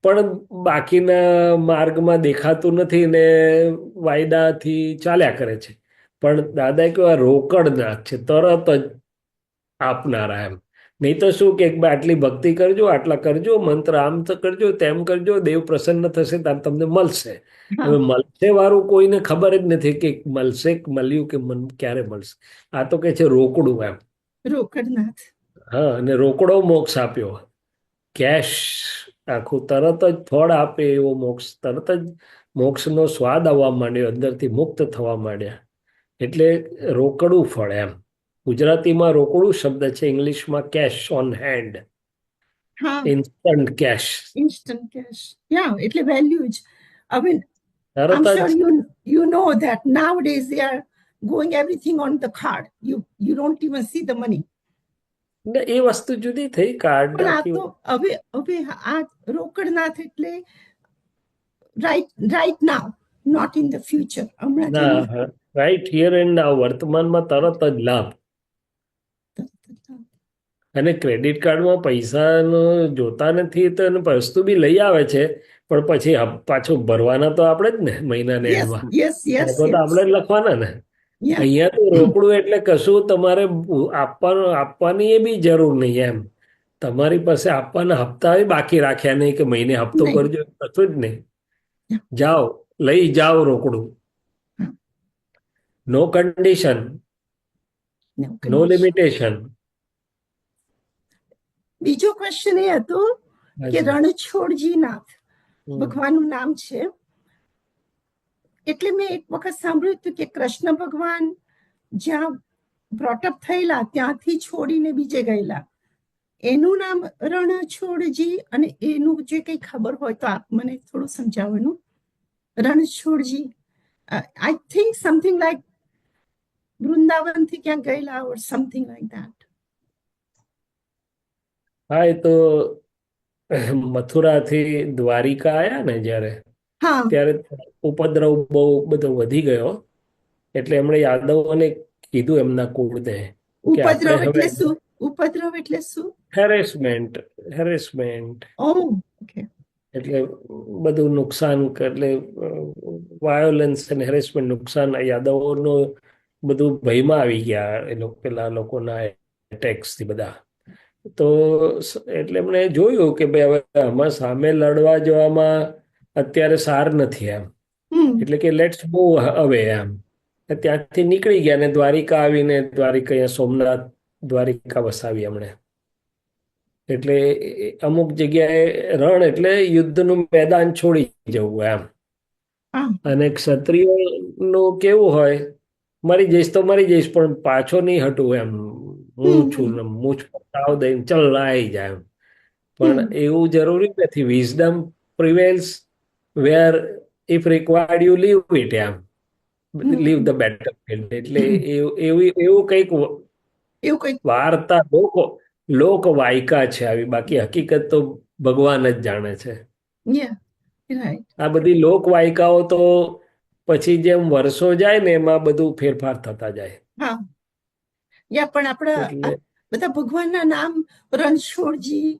પણ બાકીના માર્ગમાં દેખાતું નથી ને વાયદાથી ચાલ્યા કરે છે. પણ દાદા કેવા રોકડ નાથ છે તરત જ આપનારા એમ. નહીં તો શું કે આટલી ભક્તિ કરજો, આટલા કરજો, મંત્ર આમ તો કરજો, તેમ કરજો, દેવ પ્રસન્ન થશે ત્યારે તમને મળશે. હવે મળશે વાળું કોઈને ખબર જ નથી કે મળશે મળ્યું કે ક્યારે મળશે. આ તો કે છે રોકડું એમ. રોકડનાથ. હા, અને રોકડો મોક્ષ આપ્યો. કેશ આખું તરત જ ફળ આપે એવો મોક્ષ. તરત જ મોક્ષનો સ્વાદ આવવા માંડ્યો, અંદરથી મુક્ત થવા માંડ્યા. એટલે રોકડું ફળ એમ. ગુજરાતીમાં રોકડું શબ્દ છે, ઇંગ્લિશમાં cash on hand. Instant cash. Instant cash. Yeah, એટલે value જ. I mean, I'm તરત sure જ you know that nowadays they are going everything on the card. You don't even see the money. એ વસ્તુ જુદી થઈ. કાર્ડ પણ આ તો હવે આ રોકડનાથ એટલે right now, not in the future. હમણાં ના, રાઈટ હિયર એન્ડ નાવ, વર્તમાનમાં તરત જ લાભ. અને ક્રેડિટ કાર્ડમાં પૈસાનો જોતા નથી તો વસ્તુ બી લઈ આવે છે પણ પછી પાછું ભરવાના તો આપણે જ ને મહિનાને એમાં. Yes. તો આપણે જ લખવાના ને. અહીંયા તો રોકડું એટલે કશું તમારે આપવાની એ બી જરૂર નહીં એમ. તમારી પાસે આપવાના હપ્તા બાકી રાખ્યા નહીં કે મહિને હપ્તો કરજો, કશું જ નહીં. જાઓ લઈ જાઓ રોકડું. નો કન્ડિશન, નો લિમિટેશન. બીજો ક્વેશ્ચન એ હતો કે રણછોડજીનાથ ભગવાનનું નામ છે. એટલે મેં એક વખત સાંભળ્યું હતું કે કૃષ્ણ ભગવાન જ્યાં બ્રોટઅપ થયેલા ત્યાંથી છોડીને બીજે ગયેલા એનું નામ રણછોડજી, અને એનું જે કંઈ ખબર હોય તો આપ મને થોડું સમજાવો એનું. Ranchhodji, I think something like Vrindavan થી ક્યાં ગયેલા ઓર સમથિંગ લાઈક ધેટ. હા, એ તો મથુરાથી દ્વારિકા આયા ને જ્યારે, હા, ત્યારે ઉપદ્રવ બહુ બધો વધી ગયો, એટલે એમણે યાદવોને કીધું એમના કુળને કે આપણે ઉપદ્રવ હવે એટલે શું? ઉપદ્રવ એટલે શું? હેરેસમેન્ટ હેરેસમેન્ટ ઓહ, ઓકે. એટલે બધું નુકસાન એટલે વાયોલન્સ અને હેરેસમેન્ટ નુકસાન યાદવોનો બધું ભયમાં આવી ગયા એ લોકો પેલા લોકોના એટેક્સથી બધા. તો એટલે એમણે જોયું કે ભાઈ હવે આમાં સામે લડવા જવામાં અત્યારે સાર નથી એમ, એટલે કે લેટ્સ મૂવ અવે એમ. ત્યાંથી નીકળી ગયા ને દ્વારિકા આવીને દ્વારિકા અહીંયા સોમનાથ દ્વારિકા વસાવી એમણે. એટલે અમુક જગ્યાએ રણ એટલે યુદ્ધનું મેદાન છોડી જવું એમ. અને ક્ષત્રિયોનું કેવું હોય, મરી જઈશ તો મરી જઈશ પણ પાછો નહીં હટું એમ, હું છું ને મૂછ પર તાવ દઈને ચલ આવી જાય એમ. પણ એવું જરૂરી નથી. Wisdom prevails where if required you leave it એમ, લીવ ધ બેટર ફિલ્ડ. એટલે એવું કંઈક વાર્તા લોક વાયકા છે આવી, બાકી હકીકત તો ભગવાન જ જાણે છે. આ બધી લોક વાયકાઓ તો પછી જેમ વર્ષો જાય ને એમાં બધું ફેરફાર થતા જાય. પણ આપણા બધા ભગવાનના નામ રણછોડજી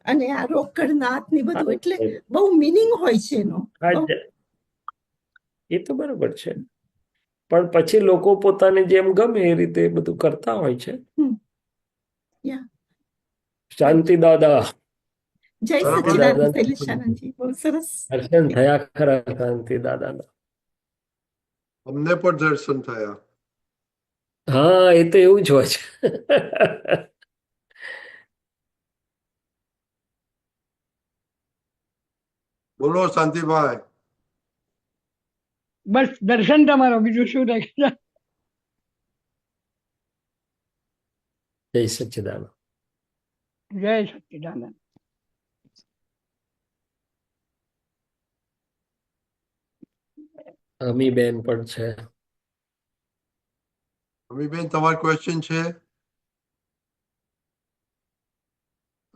અને આ રોકડનાથ ને બધું, એટલે બહુ મિનિંગ હોય છે એનો. એ તો બરોબર છે, પણ પછી લોકો પોતાને જેમ ગમે એ રીતે બધું કરતા હોય છે. શાંતિ દાદા, જય સચ્ચિદાનંદ શૈલેષાનંદજી, બહુ સરસ દર્શન થયા ખરા શાંતિ દાદાના. અમને પણ દર્શન થયા. હા, એ તો એવું જ હોય છે. બોલો શાંતિભાઈ. બસ દર્શન તમારો, બીજું શું થાય. જય સચ્ચિદાનંદ. જય સચ્ચિદાનંદ. અમીબેન પણ છે. અમીબેન, તમારો ક્વેશ્ચન છે?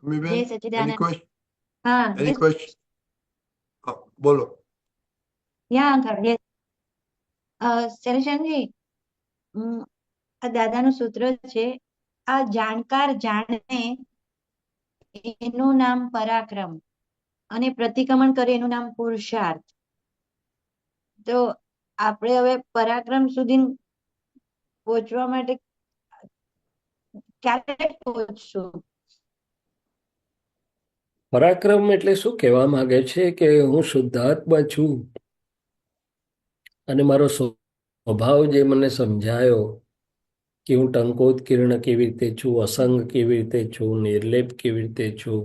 અમીબેન, જય સચ્ચિદાનંદ. Any question? બોલો. શૈલેષાનંદજી, આ દાદાનું સૂત્ર છે, આ જાણકાર જાણે એનું નામ પરાક્રમ, અને પ્રતિક્રમણ કરે એનું નામ પુરુષાર્થ. તો આપણે હવે પરાક્રમ સુધી પહોંચવા માટે ક્યારે પહોંચશું? પરાક્રમ એટલે શું કહેવા માંગે છે કે હું શુદ્ધાત્મા છું અને મારો સ્વભાવ જે મને સમજાયો કે હું ટંકોત્કીર્ણ કેવી રીતે છું, અસંગ કેવી રીતે છું, નિર્લેપ કેવી રીતે છું.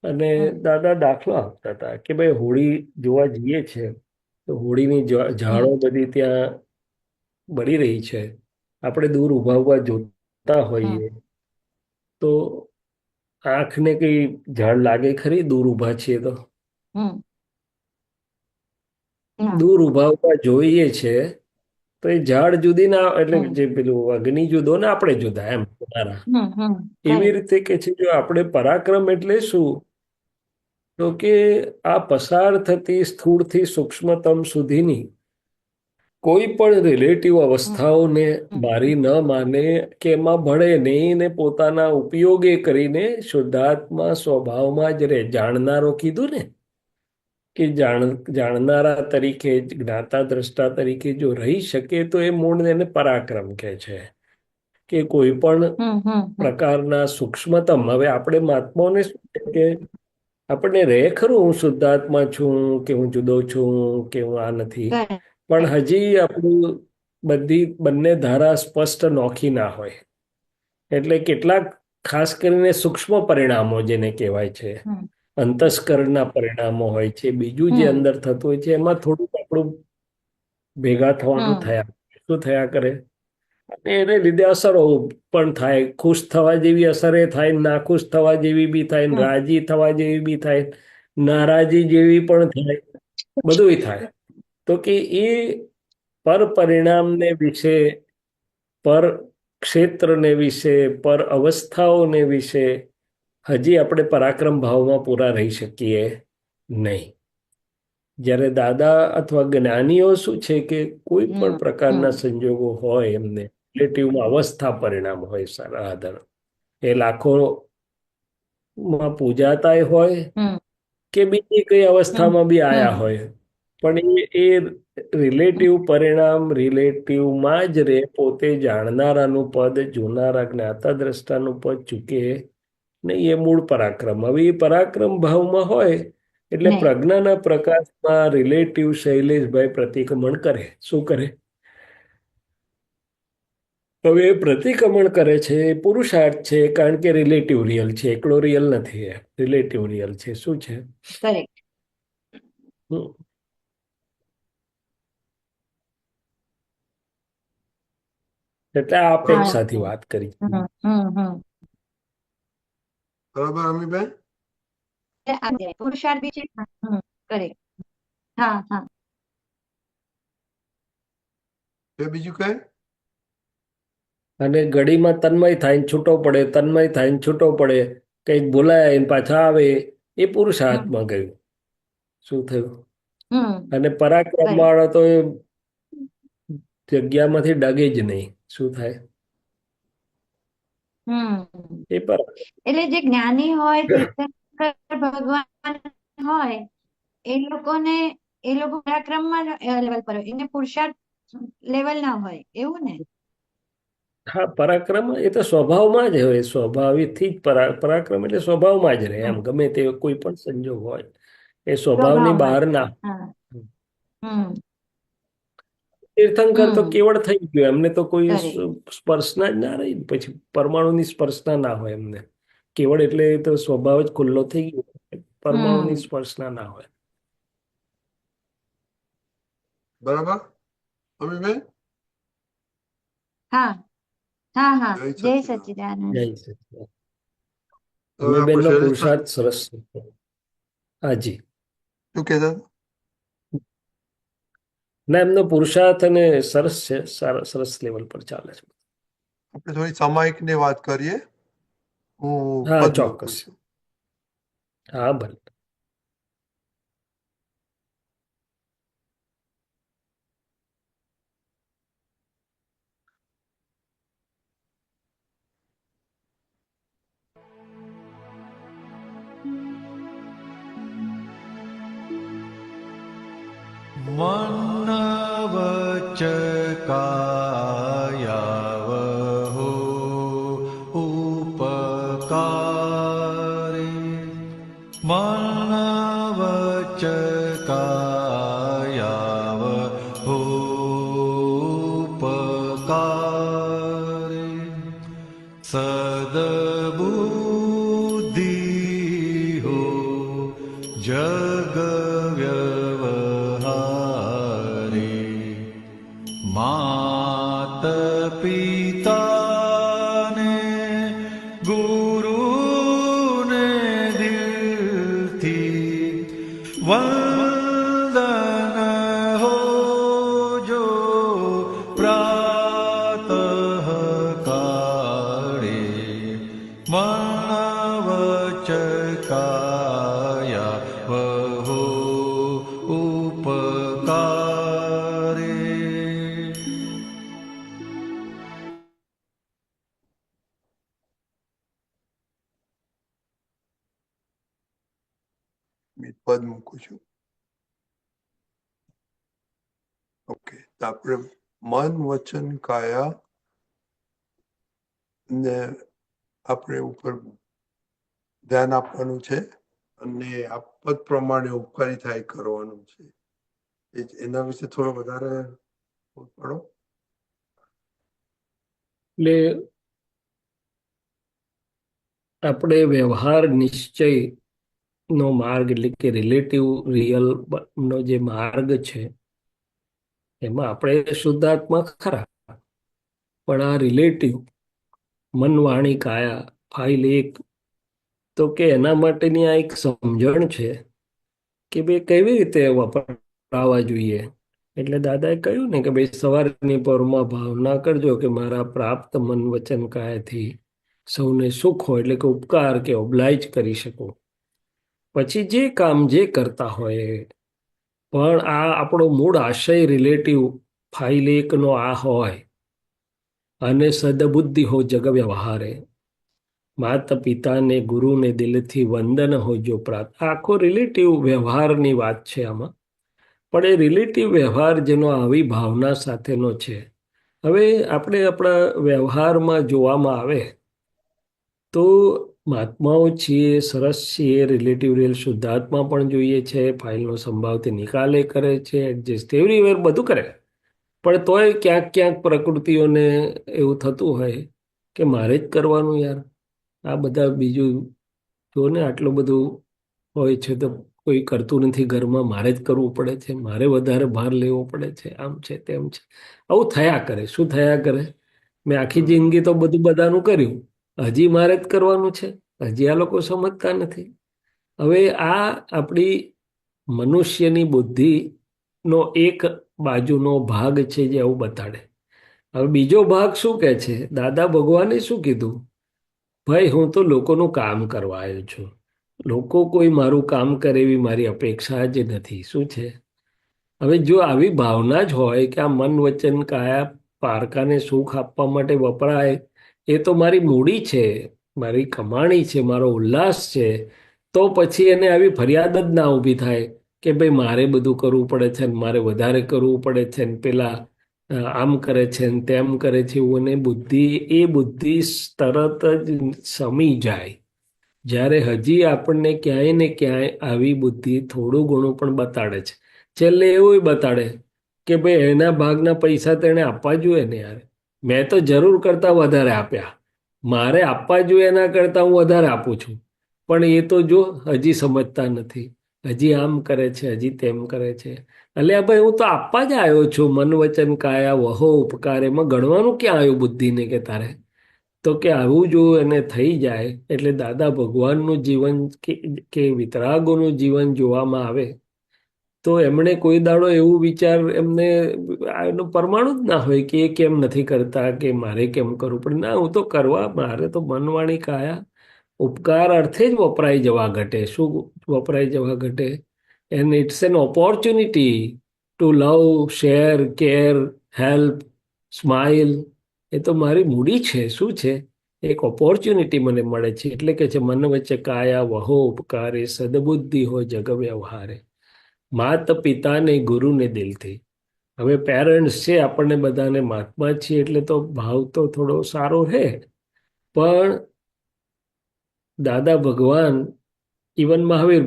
અને દાદા દાખલો આપતા હતા કે ભાઈ હોળી જોવા જઈએ છે તો હોળીની ઝાડો બધી ત્યાં બળી રહી છે, આપણે દૂર ઉભા જોતા હોઈએ તો આંખને કઈ ઝાડ લાગે ખરી? દૂર ઉભા છીએ તો દૂર ઉભા જોઈએ છે તો એ ઝાડ જુદી ના, એટલે જે પેલું અગ્નિ જુદો ને આપણે જુદા એમ. એવી રીતે કે છે જો આપણે પરાક્રમ એટલે શું, તો કે આ પસાર થતી સ્થૂળથી સૂક્ષ્મતમ સુધીની કોઈ પણ રિલેટિવ અવસ્થાઓને મારી ન માને કે એમાં ભળે નહીં ને પોતાના ઉપયોગે કરીને શુદ્ધાત્મા સ્વભાવમાં જ રહે. જાણનારો કીધું ને કે જાણનારા તરીકે, જ્ઞાતા દ્રષ્ટા તરીકે જો રહી શકે તો એ મૂળ એને પરાક્રમ કહે છે. કે કોઈ પણ પ્રકારના સૂક્ષ્મતમ, હવે આપણે મહાત્માઓને શું છે કે આપણને રહે ખરું હું શુદ્ધાત્મા છું કે હું જુદો છું કે હું આ નથી, પણ હજી આપણું બંને ધારા સ્પષ્ટ નોખી ના હોય. એટલે કેટલાક ખાસ કરીને સૂક્ષ્મ પરિણામો જેને કહેવાય છે, અંતસ્કરણના પરિણામો હોય છે, બીજું જે અંદર થતું હોય છે એમાં થોડુંક આપણું ભેગા થવાનું શું થયા કરે અને એને લીધે અસરો પણ થાય, ખુશ થવા જેવી અસર એ થાય, નાખુશ થવા જેવી બી થાય, હમ રાજી થવા જેવી બી થાય, નારાજી જેવી પણ થાય, બધુંય થાય. તો કે એ પર પરિણામને વિશે, પર ક્ષેત્રને વિશે, પર અવસ્થાઓને વિશે હજી આપણે પરાક્રમ ભાવમાં પૂરા રહી શકીએ નહીં. જ્યારે દાદા અથવા જ્ઞાનીઓ શું છે કે કોઈ પણ હમ પ્રકારના હમ સંજોગો હોય એમને રિલેટિવમાં અવસ્થા પરિણામ હોય સારા આધાર, એ લાખોમાં પૂજાતાય હોય હમ કે બીજી કઈ હમ અવસ્થામાં બી આયા હમ હોય, પણ એ રિલેટિવ પરિણામ રિલેટિવમાં જ રે, પોતે જાણનારાનું પદ, જોનારા જ્ઞાતા દ્રષ્ટાનું પદ ચૂકે નહીં. એ મૂળ પરાક્રમ. હવે એ પરાક્રમ ભાવમાં હોય એટલે નહીં પ્રજ્ઞાના પ્રકાશમાં રિલેટિવ શૈલેષભાઈ પ્રતિક્રમણ કરે. શું કરે? હવે એ પ્રતિક્રમણ કરે છે એ પુરુષાર્થ છે, કારણ કે રિલેટિવ રિયલ છે, એકલો રિયલ નથી, રિલેટિવ રિયલ છે. શું છે? કરેક્ટ. હમ. એટલે આ હા અપેક્ષાથી વાત કરી. બરાબર અમીબેન? પુરુષાર્થ બી છે. કરેક્ટ. હા હા બીજું કઈ? અને ઘડીમાં તન્મય થાય ને છૂટો પડે, તન્મય થાય ને છૂટો પડે, કંઈક બોલાય ને પાછા આવે, એ હમ પુરુષાર્થમાં ગયું. શું થયું? હમ અને પરાક્રમ કરેક્ટ. વાળો તો એ જગ્યામાંથી ડગે જ નહીં. શું થાય? હમ એ પર એટલે જે જ્ઞાની હોય, તીર્થંકર ભગવાન હોય, એ લોકો પરાક્રમમાં લેવલ પર હોય, એને પુરુષાર્થ લેવલ ના હોય, એવું ને? હા, પરાક્રમ એ તો સ્વભાવમાં જ હોય, સ્વભાવથી જ પરાક્રમ એટલે સ્વભાવમાં જ રહે. હમ એમ ગમે તે કોઈ પણ સંજોગ હોય, એ સ્વભાવની સ્વભાવમાં બહાર જ. ના. હા હમ તીર્થંકર તો હમ કેવળ થઈ ગયો, એમને તો કોઈ કરેક્ટ. સ્પર્શના જ ના રહી. પછી પરમાણુની સ્પર્શના ના હોય એમને. કેવળ એટલે એ તો સ્વભાવ જ ખુલ્લો થઈ ગયો, પરમાણુની હમ સ્પર્શના ના હોય. બરાબર અમીબેન? હા હા હા જય જય સચિદાનંદ. સચ્ચિદાનંદ. જય સચિદાનંદ. હવે આપણે અમીબેનનો શૈલેષભાઈ પુરુષાર્થ સરસ છે. હાજી. શું કહેતા હતા? ના, એમનો પુરુષાર્થ અને સરસ છે, સરસ લેવલ પર ચાલે છે. આપણે થોડી સામાયિકની વાત કરીએ. હું હા, પદ મૂકું ચોક્કસ. છું. હા, ભલે. મન્નવચ કાયાવહો ઉપકારે મન્નવચ કાયાવહો ઉપકારે સદબુદ્ધિ હો જગ વ્યવહારે માત પિતાને ગુરુને દિલથી વંદન હો જો પ્રાતઃ કાળે મનવચ કાયા વહો ઉપકારે. પદ મૂકું છું. ઓકે, તો આપણે મન વચન કાયા ને આપણે ઉપર ધ્યાન આપવાનું છે, અને આ પદ પ્રમાણે ઉપકારી થાય કરવાનું છે. એના વિશે થોડો વધારે પડો. એટલે આપણે વ્યવહાર નિશ્ચય નો માર્ગ, એટલે કે રિલેટિવ રિયલ નો જે માર્ગ છે, એમાં આપણે શુદ્ધાત્મા ખરા, પણ આ રિલેટિવ મન વાણી કાયા ફાઇલ 1, તો કે એના માટેની આ એક સમજણ છે કે ભાઈ કેવી રીતે વપરાવા જોઈએ. એટલે દાદાએ કહ્યું ને કે ભાઈ સવારની પરમાં ભાવના કરજો કે મારા પ્રાપ્ત મન વચન કાયાથી સૌને સુખ હોય, એટલે કે ઉપકાર કે ઓબ્લાઇજ કરી શકો. પછી જે કામ જે કરતા હોય, પણ આ આપણો મૂળ આશય રિલેટિવ ફાઇલ 1 આ હોય અને સદબુદ્ધિ હો જગ વ્યવહારે, માતા પિતાને ગુરુને દિલથી વંદન હોય જો પ્રાપ્ત. આખો રિલેટિવ વ્યવહારની વાત છે આમાં. પણ એ રિલેટિવ વ્યવહાર જેનો આવી ભાવના સાથેનો છે. હવે આપણે આપણા વ્યવહારમાં જોવામાં આવે તો મહાત્માઓ છીએ, સરસ છીએ, રિલેટિવ રિયલ શુદ્ધાત્મા પણ જોઈએ છે, ફાઇલનો સંભાવથી નિકાલે કરે છે, એડજસ્ટ એવરીવેર બધું કરે. પણ તોય ક્યાંક ક્યાંક પ્રકૃતિઓને એવું થતું હોય કે મારે જ કરવાનું યાર, આ બધા બીજું જો ને આટલું બધું હોય છે તો કોઈ કરતું નથી ઘરમાં, મારે જ કરવું પડે છે, મારે વધારે ભાર લેવો પડે છે, આમ છે તેમ છે. આવું થયા કરે. શું થયા કરે? મેં આખી જિંદગી તો બધું બધાનું કર્યું, હજી મારે જ કરવાનું છે. હજી આ લોકો સમજતા નથી. હવે આ આપણી મનુષ્યની બુદ્ધિનો એક બાજુનો ભાગ છે જે આવું બતાડે. હવે બીજો ભાગ શું કહે છે? દાદા ભગવાને શું કીધું? ભાઈ હું તો લોકોનું કામ કરવા આવ્યો છું, લોકો કોઈ મારું કામ કરે એવી મારી અપેક્ષા જ નથી. શું છે? હવે જો આવી ભાવના જ હોય કે આ મન વચન કાયા પારકાને સુખ આપવા માટે વપરાય, એ તો મારી મૂડી છે, મારી કમાણી છે, મારો ઉલ્લાસ છે, તો પછી એને આવી ફરિયાદ જ ના ઊભી થાય કે ભાઈ મારે બધું કરવું પડે છે, મારે વધારે કરવું પડે છે, પેલા આમ કરે છે ને તેમ કરે છે. અને બુદ્ધિ તરત જ સમી જાય જ્યારે હજી આપણને ક્યાંય ને ક્યાંય આવી બુદ્ધિ થોડું ઘણું પણ બતાડે છે. છેલ્લે એવું બતાડે કે ભાઈ એના ભાગના પૈસા તેને આપવા જોઈએ ને યાર, મેં તો જરૂર કરતા વધારે આપ્યા, મારે આપવા જોઈએ એના કરતા હું વધારે આપું છું. પણ એ તો જો હજી સમજતા નથી, હજી આમ કરે છે, હજી તેમ કરે છે. અલ્યા ભાઈ હું તો આપવા જ આવ્યો છું, મન વચન કાયા વહો ઉપકાર, એમાં ગણવાનું ક્યાં આવ્યું બુદ્ધિને કે તારે? તો કે આવું જો એને થઈ જાય એટલે દાદા ભગવાનનું જીવન કે વિતરાગોનું જીવન જોવામાં આવે તો એમણે કોઈ દાડો એવું વિચાર એમને એનો પરમાણુ જ ના હોય કે એ કેમ નથી કરતા કે મારે કેમ કરવું પડે. ના, હું તો કરવા, મારે તો મનવાણી કાયા ઉપકાર અર્થે જ વપરાઈ જવા ઘટે. શું વપરાઈ જવા ઘટે? And it's an opportunity to love, share, care, help, smile. એ તો મારી મૂડી છે. શું છે? એક ઓપોર્ચ્યુનિટી મને મળે છે. એટલે કે છે મન વચ્ચે કાયા વહો ઉપકારે, સદબુદ્ધિ હો જગ વ્યવહારે, માત પિતાને ગુરુને દિલથી. હવે પેરેન્ટ્સ છે, આપણને બધાને મહાત્મા છીએ એટલે તો ભાવ તો થોડો સારો રહે. પણ દાદા ભગવાન, ઇવન મહાવીર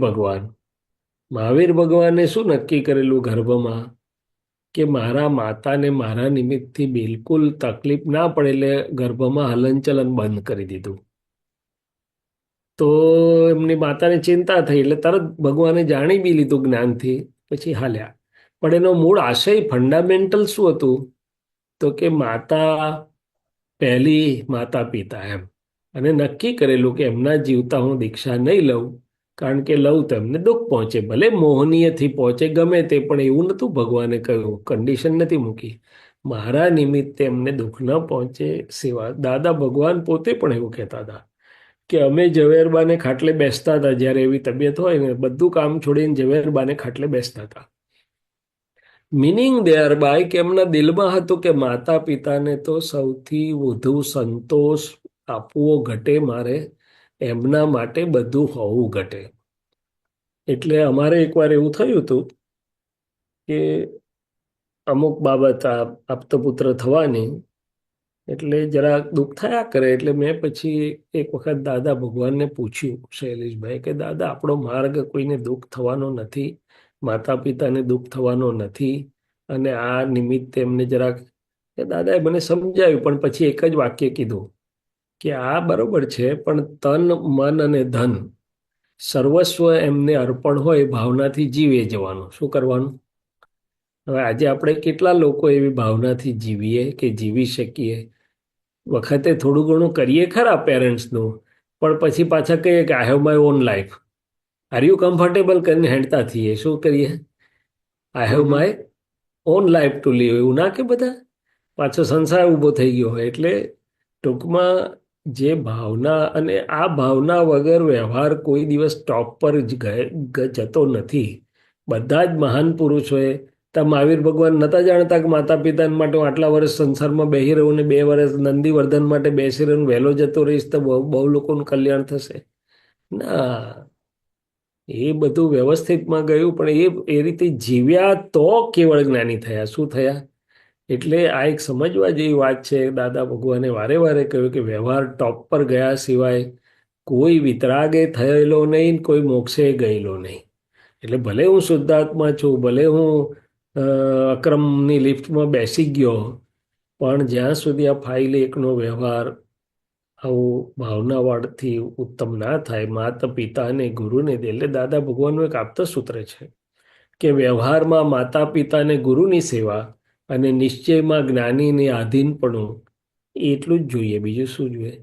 ભગવાને શું નક્કી કરેલું ગર્ભમાં કે મારા માતાને મારા નિમિત્તથી બિલકુલ તકલીફ ના પડે, એટલે ગર્ભમાં હલનચલન બંધ કરી દીધું. તો એમની માતાને ચિંતા થઈ એટલે તરત ભગવાને જાણી બી લીધું જ્ઞાનથી, પછી હાલ્યા. પણ એનો મૂળ આશય ફંડામેન્ટલ શું હતું? તો કે પહેલી માતા પિતા એમ. અને નક્કી કરેલું કે એમના જીવતા હું દીક્ષા નહીં લઉં, કારણ કે લઉં તો એમને દુઃખ પહોંચે, ભલે મોહનીયથી પહોંચે ગમે તે, પણ એવું નહોતું ભગવાને કહ્યું, કન્ડિશન નથી મૂકી. મારા નિમિત્તે એમને દુઃખ ન પહોંચે સેવા. દાદા ભગવાન પોતે પણ એવું કહેતા હતા કે અમે ઝવેરબાને ખાટલે બેસતા હતા, જ્યારે એવી તબિયત હોય ને બધું કામ છોડીને ઝવેરબાને ખાટલે બેસતા હતા. મિનિંગ દેર બાય કે એમના દિલમાં હતું કે માતા પિતાને તો સૌથી વધુ સંતોષ આપવો ઘટે, મારે એમના માટે બધું હોવું ઘટે. એટલે અમારે એકવાર એવું થયું હતું કે અમુક બાબત આપતપુત્ર થવાની, એટલે જરા દુઃખ થયા કરે. એટલે મેં પછી એક વખત દાદા ભગવાનને પૂછ્યું, શૈલેષભાઈ, કે દાદા આપણો માર્ગ કોઈને દુઃખ થવાનો નથી, માતા પિતાને દુઃખ થવાનો નથી, અને આ નિમિત્તે એમને જરાક, કે દાદાએ મને સમજાવ્યું, પણ પછી એક જ વાક્ય કીધું કે આ બરોબર છે, પણ તન, મન અને ધન સર્વસ્વ એમને અર્પણ હોય, ભાવનાથી જીવે જવાનું. શું કરવાનું? હવે આજે આપણે કેટલા લોકો એવી ભાવનાથી જીવીએ કે જીવી શકીએ વખતે થોડું ઘણું કરીએ ખરા પેરેન્ટ્સનું, પણ પછી પાછા કહીએ કે I have my own life. Are you comfortable કરીને હેંડતા થઈએ. શું કરીએ? I have my own life to live, એવું ના કે બધા? પાછો સંસાર ઊભો થઈ ગયો હોય. એટલે ટૂંકમાં જે ભાવના, અને આ ભાવના વગર વ્યવહાર કોઈ દિવસ ટોપ પર જતો નથી. બધા જ મહાન પુરુષોએ, તા મહાવીર ભગવાન નતા જાણતા કે માતા પિતા માટે હું આટલા વર્ષ સંસારમાં બેસી રહું ને 2 વર્ષ નંદીવર્ધન માટે બેસી રહું, વહેલો જતો રહીશ તો બહુ લોકોનું કલ્યાણ થશે? ના, એ બધું વ્યવસ્થિતમાં ગયું, પણ એ રીતે જીવ્યા તો કેવળ જ્ઞાની થયા. શું થયા? એટલે આ એક સમજવા જેવી વાત છે. દાદા ભગવાને વારે વારે કહ્યું કે વ્યવહાર ટોપ પર ગયા સિવાય કોઈ વિતરાગે થયેલો નહીં, કોઈ મોક્ષે ગયેલો નહીં. એટલે ભલે હું શુદ્ધાત્મા છું, ભલે હું અક્રમની લિફ્ટમાં બેસી ગયો, પણ જ્યાં સુધી આ ફાઇલ 1નો વ્યવહાર આવું ભાવનાવાળથી ઉત્તમ ના થાય, માતા પિતા અને ગુરુને દે. એટલે દાદા ભગવાનનું એક આપતા સૂત્ર છે કે વ્યવહારમાં માતા પિતા અને ગુરુની સેવા અને નિશ્ચયમાં જ્ઞાનીને આધીનપણું, એટલું જ જોઈએ. બીજું શું જોઈએ?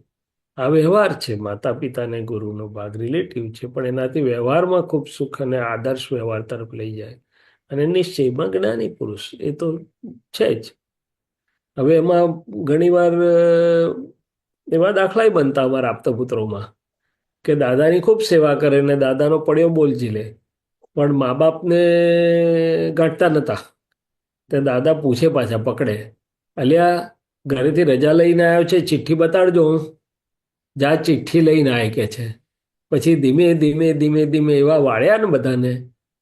આ વ્યવહાર છે, માતા પિતા અને ગુરુનો ભાગ રિલેટિવ છે, પણ એનાથી વ્યવહારમાં ખૂબ સુખ અને આદર્શ વ્યવહાર તરફ લઈ જાય. અને નિશ્ચયમાં જ્ઞાની પુરુષ, એ તો છે જ. હવે એમાં ઘણીવાર એવા દાખલાય બનતા અમારા આપતા પુત્રોમાં કે દાદાની ખૂબ સેવા કરે ને દાદાનો પડ્યો બોલ ઝીલે, પણ મા બાપને ગાંઠતા નહોતા. તે દાદા પૂછે, પાછા પકડે, અલ્યા ઘરેથી રજા લઈને આવ્યો છે, ચિઠ્ઠી બતાડજો. જા ચિઠ્ઠી લઈને આવે કે છે. પછી ધીમે ધીમે ધીમે ધીમે એવા વાળ્યા ને બધાને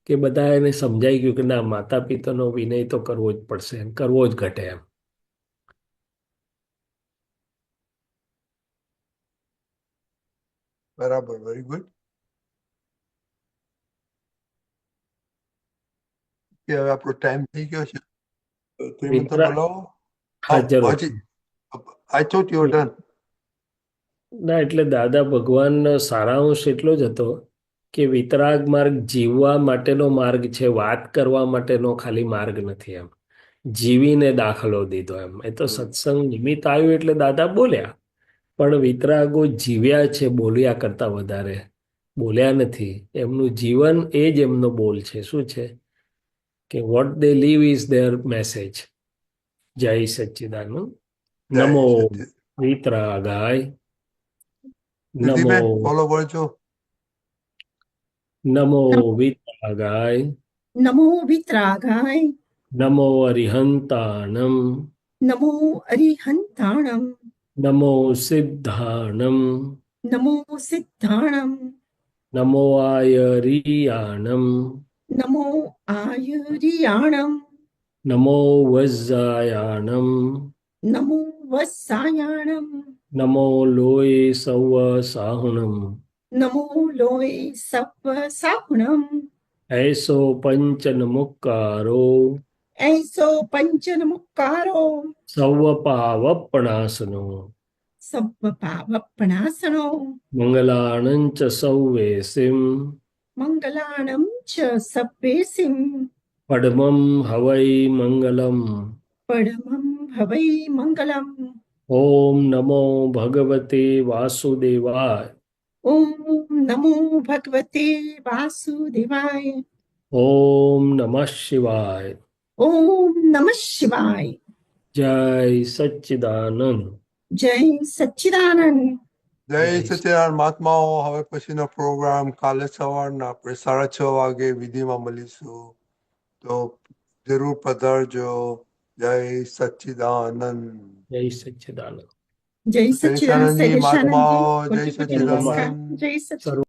કે બધા એને સમજાઈ ગયું કે ના, માતા પિતાનો વિનય તો કરવો જ પડશે, કરવો જ ઘટે એમ. બરાબર, વેરી ગુડ. હવે આપણો ટાઈમ થઈ ગયો છે, તમે મને બોલાવો. હાજર I thought you var done. ના, એટલે દાદા ભગવાનનો સારાંશ એટલો જ હતો કે વિતરાગ માર્ગ જીવવા માટેનો માર્ગ છે, વાત કરવા માટેનો ખાલી માર્ગ નથી. એમ જીવીને દાખલો દીધો. એમ એ તો સત્સંગ નિમિત્ત આવ્યું એટલે દાદા બોલ્યા, પણ વિતરાગો જીવ્યા છે, બોલ્યા કરતા વધારે બોલ્યા નથી. એમનું જીવન એ જ એમનો બોલ છે. શું છે? કે what they leave is their message. જય સચ્ચિદાનંદ. નમો વિતરાગાય. નમો ફોલો કરજો. નમો વિતરાગાય. નમો વિતરાગાય. નમો અરિહંતાણમ. નમો અરિહંતાણમ. નમો સિદ્ધાણમ. નમો સિદ્ધાણમ. નમો આયરિયાણમ. નમો આયરિયાણમ. નમો વજ્જાયાણમ. નમો વત્સાયાણમ. નમો લોય સૌ સાહુણમ. નમો લોય સવ સાહુણમ. એસો પંચન મુક્કારો. એસો પંચન મુક્કારો. સૌ પાવપણાસનો. સવ પાવપણાસનો. મંગલાણં ચ સૌવેસિમ. મંગલાણં ચ સવ્વેસિમ. પડમં હવૈ મંગલમ. પડમં હવૈ મંગલમ. ઓમ નમો ભગવતે વાસુદેવાય. ઓમ નમો ભગવતે વાસુદેવાય. ઓમ નમઃ શિવાય. ઓમ નમઃ શિવાય. જય સચ્ચિદાનંદ. જય સચ્ચિદાનંદ. જય સચ્ચિદાનંદ મહાત્માઓ. હવે પછીનો પ્રોગ્રામ કાલે સવારના આપણે 6:30 વાગે વિધિમાં મળીશું, તો જરૂર પધારજો. જય સચ્ચિદાનંદ. જય સચ્ચિદાનંદ. જય સચ્ચિદાનંદ. મહાત્માઓ, જય શૈલેષાનંદજી, સચ્ચિદાનંદ. જય સચ્ચિદાનંદ.